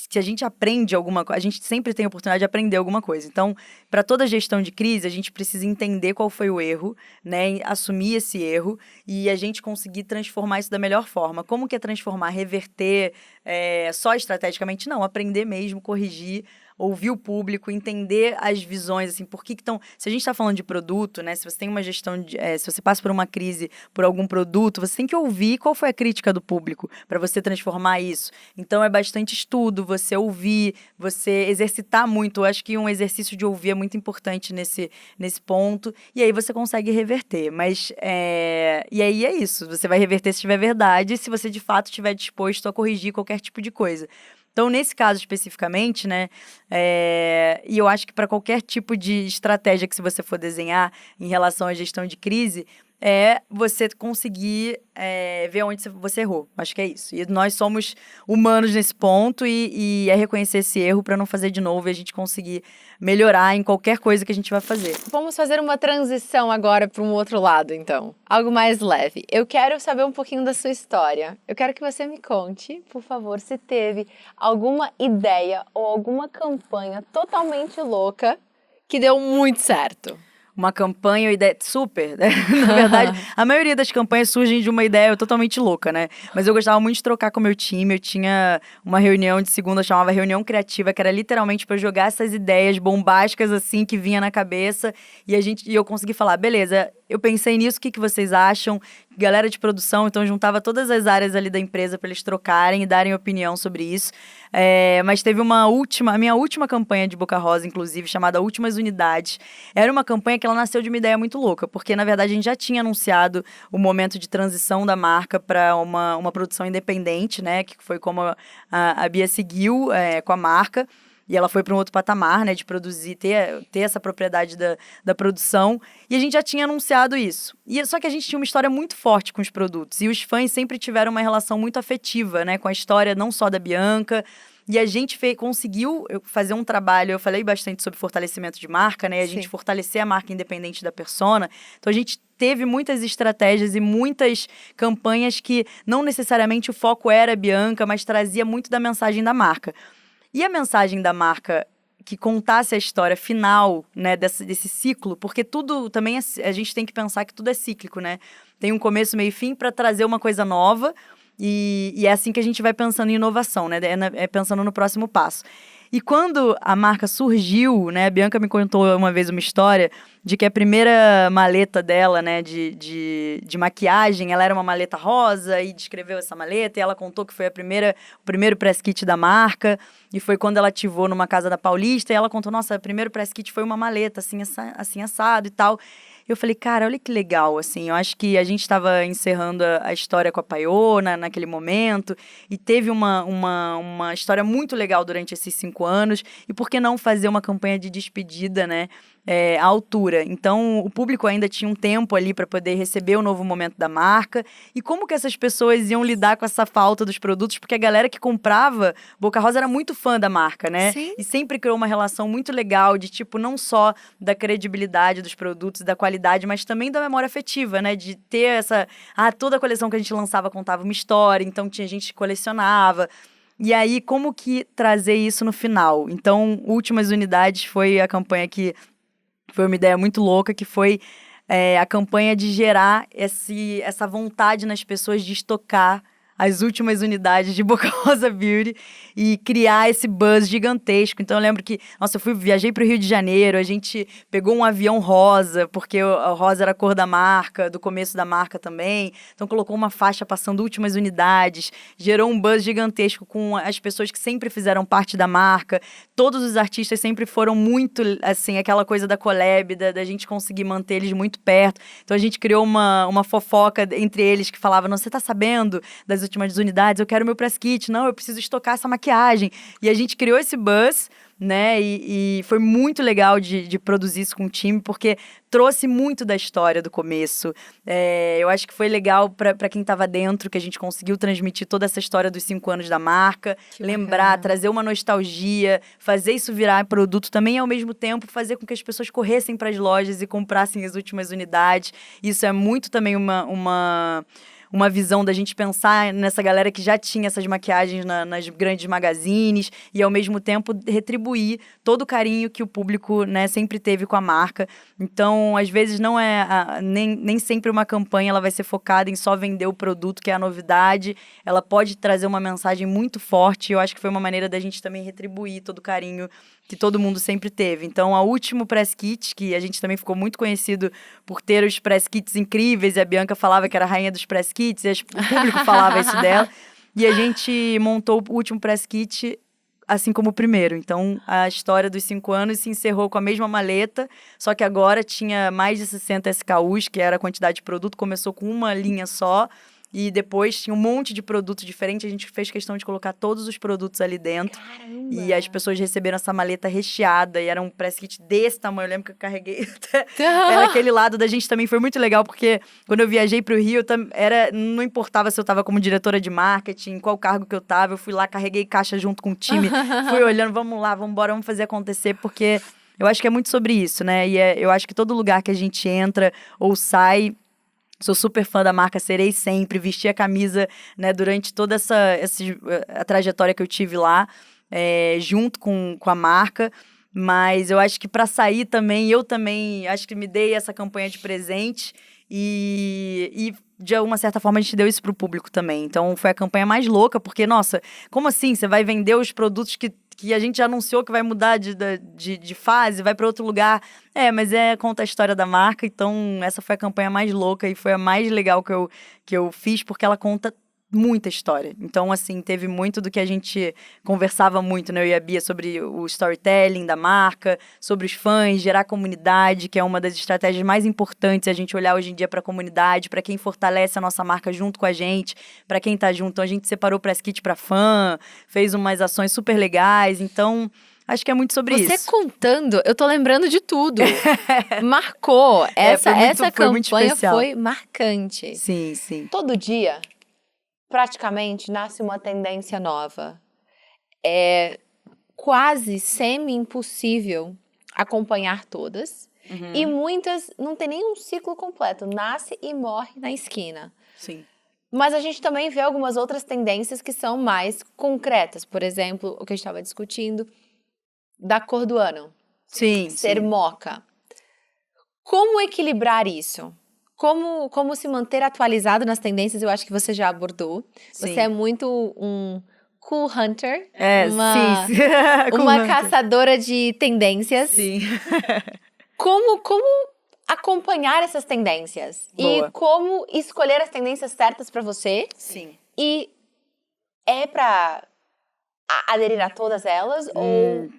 que a gente aprende alguma coisa, a gente sempre tem a oportunidade de aprender alguma coisa. Então, para toda gestão de crise, a gente precisa entender qual foi o erro, né? Assumir esse erro e a gente conseguir transformar isso da melhor forma. Como que é transformar? Reverter só estrategicamente? Não, aprender mesmo, corrigir, ouvir o público, entender as visões, assim, por que estão... Se a gente está falando de produto, né? Se você tem uma gestão se você passa por uma crise por algum produto, você tem que ouvir qual foi a crítica do público para você transformar isso. Então, é bastante estudo, você ouvir, você exercitar muito. Eu acho que um exercício de ouvir é muito importante nesse ponto. E aí você consegue reverter. Mas, e aí é isso. Você vai reverter se tiver verdade, se você de fato estiver disposto a corrigir qualquer tipo de coisa. Então, nesse caso especificamente, né, e eu acho que para qualquer tipo de estratégia que se você for desenhar em relação à gestão de crise, você conseguir ver onde você errou. Acho que é isso. E nós somos humanos nesse ponto e é reconhecer esse erro para não fazer de novo e a gente conseguir melhorar em qualquer coisa que a gente vai fazer.
Vamos fazer uma transição agora para um outro lado, então. Algo mais leve. Eu quero saber um pouquinho da sua história. Eu quero que você me conte, por favor, se teve alguma ideia ou alguma campanha totalmente louca que deu muito certo.
Uma campanha ou ideia super, né? Na verdade, a maioria das campanhas surgem de uma ideia totalmente louca, né? Mas eu gostava muito de trocar com o meu time. Eu tinha uma reunião de segunda, chamava reunião criativa, que era literalmente para jogar essas ideias bombásticas assim que vinha na cabeça e eu consegui falar, beleza, eu pensei nisso, o que vocês acham? Galera de produção, então juntava todas as áreas ali da empresa para eles trocarem e darem opinião sobre isso. Mas teve a minha última campanha de Boca Rosa, inclusive, chamada Últimas Unidades. Era uma campanha que ela nasceu de uma ideia muito louca, porque, na verdade, a gente já tinha anunciado o momento de transição da marca para uma produção independente, né? Que foi como a Bia seguiu com a marca. E ela foi para um outro patamar, né, de produzir, ter essa propriedade da produção. E a gente já tinha anunciado isso. Só que a gente tinha uma história muito forte com os produtos. E os fãs sempre tiveram uma relação muito afetiva, né, com a história não só da Bianca. E a gente conseguiu fazer um trabalho, eu falei bastante sobre fortalecimento de marca, né, a gente fortalecer a marca independente da persona. Então a gente teve muitas estratégias e muitas campanhas que não necessariamente o foco era a Bianca, mas trazia muito da mensagem da marca. E a mensagem da marca que contasse a história final, né, desse ciclo, porque tudo também, a gente tem que pensar que tudo é cíclico, né? Tem um começo, meio e fim para trazer uma coisa nova e é assim que a gente vai pensando em inovação, né? Pensando no próximo passo. E quando a marca surgiu, né, a Bianca me contou uma vez uma história de que a primeira maleta dela, né, de maquiagem, ela era uma maleta rosa e descreveu essa maleta e ela contou que foi o primeiro press kit da marca e foi quando ela ativou numa casa da Paulista e ela contou, nossa, o primeiro press kit foi uma maleta assim assado e tal. Eu falei, cara, olha que legal, assim, eu acho que a gente estava encerrando a história com a Paiô naquele momento e teve uma história muito legal durante esses 5 anos e por que não fazer uma campanha de despedida, né, à altura. Então, o público ainda tinha um tempo ali para poder receber o novo momento da marca e como que essas pessoas iam lidar com essa falta dos produtos, porque a galera que comprava Boca Rosa era muito fã da marca, né?
Sim.
E sempre criou uma relação muito legal de, tipo, não só da credibilidade dos produtos, da qualidade, mas também da memória afetiva, né? De ter toda a coleção que a gente lançava contava uma história, então tinha gente que colecionava. E aí, como que trazer isso no final? Então, Últimas Unidades foi a campanha que foi uma ideia muito louca, que foi a campanha de gerar essa vontade nas pessoas de estocar as últimas unidades de Boca Rosa Beauty e criar esse buzz gigantesco. Então eu lembro que, nossa, viajei para o Rio de Janeiro, a gente pegou um avião rosa, porque a rosa era a cor da marca, do começo da marca também. Então colocou uma faixa passando últimas unidades, gerou um buzz gigantesco com as pessoas que sempre fizeram parte da marca. Todos os artistas sempre foram muito, assim, aquela coisa da collab, da gente conseguir manter eles muito perto. Então a gente criou uma fofoca entre eles que falava, não, você tá sabendo das últimas unidades, eu quero meu press kit, não, eu preciso estocar essa maquiagem. E a gente criou esse buzz, né, e foi muito legal de produzir isso com o time, porque trouxe muito da história do começo. Eu acho que foi legal para quem estava dentro, que a gente conseguiu transmitir toda essa história dos 5 anos da marca, lembrar, trazer uma nostalgia, fazer isso virar produto também, ao mesmo tempo fazer com que as pessoas corressem para as lojas e comprassem as últimas unidades. Isso é muito também uma visão da gente pensar nessa galera que já tinha essas maquiagens nas grandes magazines e, ao mesmo tempo, retribuir todo o carinho que o público, né, sempre teve com a marca. Então, às vezes, não nem sempre uma campanha ela vai ser focada em só vender o produto, que é a novidade. Ela pode trazer uma mensagem muito forte e eu acho que foi uma maneira da gente também retribuir todo o carinho que todo mundo sempre teve. Então, o último press kit, que a gente também ficou muito conhecido por ter os press kits incríveis, e a Bianca falava que era a rainha dos press kits, e o público falava isso dela, e a gente montou o último press kit assim como o primeiro. Então, a história dos 5 anos se encerrou com a mesma maleta, só que agora tinha mais de 60 SKUs, que era a quantidade de produto, começou com uma linha só, e depois tinha um monte de produtos diferentes, a gente fez questão de colocar todos os produtos ali dentro.
Caramba!
E as pessoas receberam essa maleta recheada, e era um press kit desse tamanho, eu lembro que eu carreguei era aquele lado da gente também, foi muito legal, porque quando eu viajei pro Rio, não importava se eu tava como diretora de marketing, qual cargo que eu tava, eu fui lá, carreguei caixa junto com o time, fui olhando, vamos lá, vamos embora, vamos fazer acontecer, porque eu acho que é muito sobre isso, né? E eu acho que todo lugar que a gente entra ou sai, sou super fã da marca, serei sempre, vesti a camisa, né, durante toda a trajetória que eu tive lá, junto com a marca, mas eu acho que para sair também, eu também acho que me dei essa campanha de presente e de alguma certa forma a gente deu isso pro público também. Então foi a campanha mais louca, porque, nossa, como assim? Você vai vender os produtos que que a gente já anunciou que vai mudar de fase, vai para outro lugar. Mas conta a história da marca, então essa foi a campanha mais louca e foi a mais legal que eu fiz, porque ela conta muita história. Então, assim, teve muito do que a gente conversava muito, né, eu e a Bia, sobre o storytelling da marca, sobre os fãs, gerar comunidade, que é uma das estratégias mais importantes, a gente olhar hoje em dia para a comunidade, para quem fortalece a nossa marca junto com a gente, para quem tá junto. Então, a gente separou press kit para fã, fez umas ações super legais, então... Acho que é muito sobre isso.
Você contando, eu tô lembrando de tudo. Marcou. Essa campanha foi marcante.
Sim, sim.
Todo dia, praticamente, nasce uma tendência nova. É quase semi-impossível acompanhar todas. E muitas não tem nenhum ciclo completo. Nasce e morre na esquina.
Sim.
Mas a gente também vê algumas outras tendências que são mais concretas. Por exemplo, o que a gente estava discutindo... da cor do ano.
Sim.
Ser moca. Como equilibrar isso? Como se manter atualizado nas tendências? Eu acho que você já abordou.
Sim.
Você é muito um cool hunter.
Sim.
Uma caçadora de tendências.
Sim.
Como acompanhar essas tendências?
Boa.
E como escolher as tendências certas para você?
Sim.
E é para... aderir a todas elas?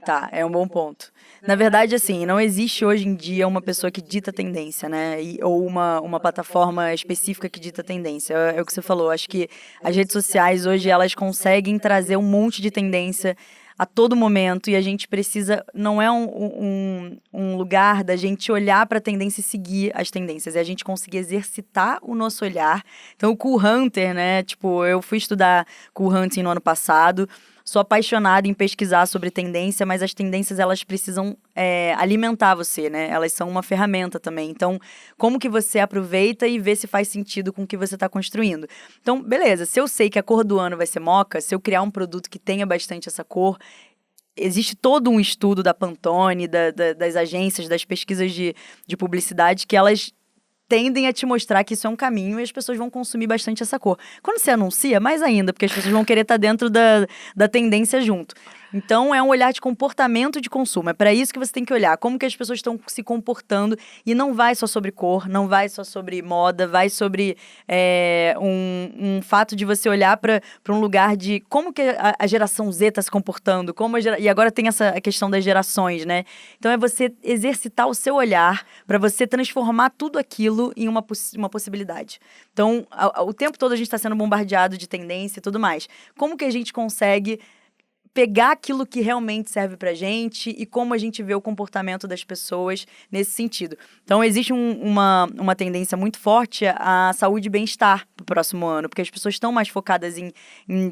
Tá, é um bom ponto. Na verdade, assim, não existe hoje em dia uma pessoa que dita tendência, né? Ou uma plataforma específica que dita tendência. É o que você falou, acho que as redes sociais hoje, elas conseguem trazer um monte de tendência a todo momento, e a gente precisa, não é um lugar da gente olhar para a tendência e seguir as tendências, é a gente conseguir exercitar o nosso olhar. Então, o Cool Hunter, né, tipo, eu fui estudar Cool Hunting no ano passado, sou apaixonada em pesquisar sobre tendência, mas as tendências, elas precisam alimentar você, né? Elas são uma ferramenta também. Então, como que você aproveita e vê se faz sentido com o que você está construindo? Então, beleza, se eu sei que a cor do ano vai ser moca, se eu criar um produto que tenha bastante essa cor, existe todo um estudo da Pantone, das agências, das pesquisas de publicidade, que elas tendem a te mostrar que isso é um caminho e as pessoas vão consumir bastante essa cor. Quando você anuncia, mais ainda, porque as pessoas vão querer estar dentro da tendência junto. Então, é um olhar de comportamento de consumo. É para isso que você tem que olhar. Como que as pessoas estão se comportando. E não vai só sobre cor, não vai só sobre moda, vai sobre um fato de você olhar para um lugar de como que a geração Z está se comportando. E agora tem a questão das gerações, né? Então, é você exercitar o seu olhar para você transformar tudo aquilo em uma possibilidade. Então, o tempo todo a gente está sendo bombardeado de tendência e tudo mais. Como que a gente consegue pegar aquilo que realmente serve pra gente e como a gente vê o comportamento das pessoas nesse sentido. Então, existe uma tendência muito forte à saúde e bem-estar pro próximo ano, porque as pessoas estão mais focadas em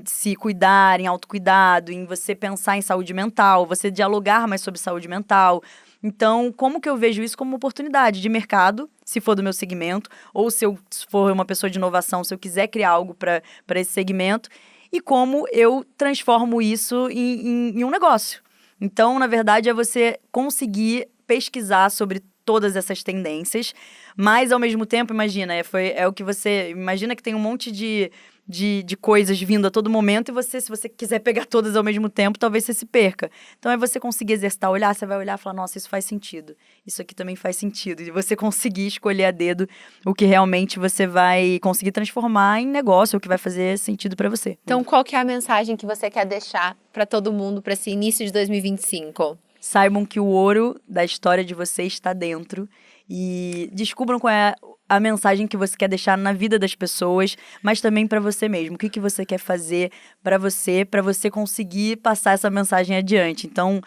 se cuidar, em autocuidado, em você pensar em saúde mental, você dialogar mais sobre saúde mental. Então, como que eu vejo isso como uma oportunidade de mercado, se for do meu segmento, ou se eu for uma pessoa de inovação, se eu quiser criar algo para esse segmento, e como eu transformo isso em um negócio. Então, na verdade, é você conseguir pesquisar sobre todas essas tendências, mas, ao mesmo tempo, imagina, é o que você... Imagina que tem um monte de coisas vindo a todo momento e você, se você quiser pegar todas ao mesmo tempo, talvez você se perca. Então, é você conseguir exercitar, olhar, você vai olhar e falar, nossa, isso faz sentido. Isso aqui também faz sentido. E você conseguir escolher a dedo o que realmente você vai conseguir transformar em negócio, o que vai fazer sentido para você.
Então, qual que é a mensagem que você quer deixar para todo mundo para esse início de 2025?
Saibam que o ouro da história de vocês está dentro e descubram qual é a mensagem que você quer deixar na vida das pessoas, mas também para você mesmo. O que você quer fazer para você conseguir passar essa mensagem adiante. Então,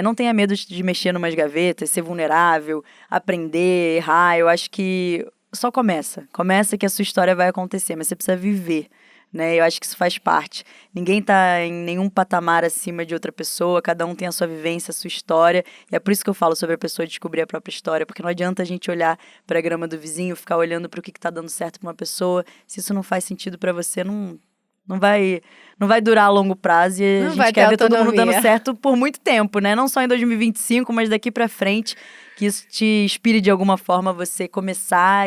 não tenha medo de mexer numas gavetas, ser vulnerável, aprender, errar. Eu acho que só começa. Começa que a sua história vai acontecer, mas você precisa viver. Né? Eu acho que isso faz parte. Ninguém está em nenhum patamar acima de outra pessoa, cada um tem a sua vivência, a sua história, e é por isso que eu falo sobre a pessoa descobrir a própria história, porque não adianta a gente olhar para a grama do vizinho, ficar olhando para o que está dando certo para uma pessoa, se isso não faz sentido para você, não Não vai durar a longo prazo e a
Não vai
gente
ter
quer ver todo mundo
autonomia.
dando certo por muito tempo, né? Não só em 2025, mas daqui pra frente, que isso te inspire de alguma forma você começar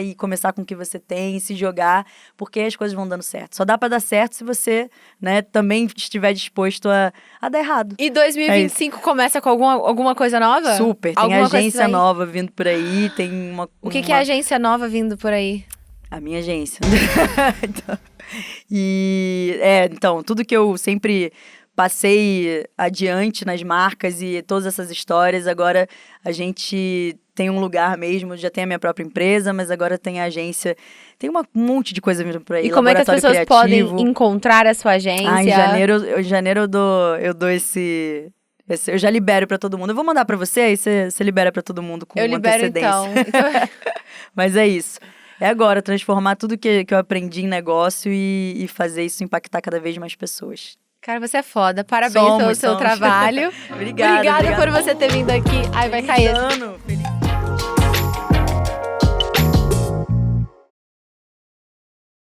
com o que você tem, se jogar, porque as coisas vão dando certo. Só dá pra dar certo se você, né, também estiver disposto a dar errado.
E 2025 começa com alguma coisa nova?
Super, tem
Alguma coisa
agência
aí?
nova vindo por aí, tem uma...
O que é agência nova vindo por aí?
A minha agência. Então, tudo que eu sempre passei adiante nas marcas e todas essas histórias, agora a gente tem um lugar mesmo, já tem a minha própria empresa, mas agora tem a agência, tem um monte de coisa vindo por aí.
E como é que as pessoas
criativo.
podem encontrar a sua agência?
Em janeiro eu dou esse eu já libero pra todo mundo. Eu vou mandar pra você, aí você libera pra todo mundo com
Eu libero
antecedência.
então.
Mas é isso. É agora, transformar tudo que eu aprendi em negócio e fazer isso impactar cada vez mais pessoas.
Cara, você é foda. Parabéns pelo seu trabalho.
Obrigada
por você ter vindo aqui. Ai, vai cair.
Feliz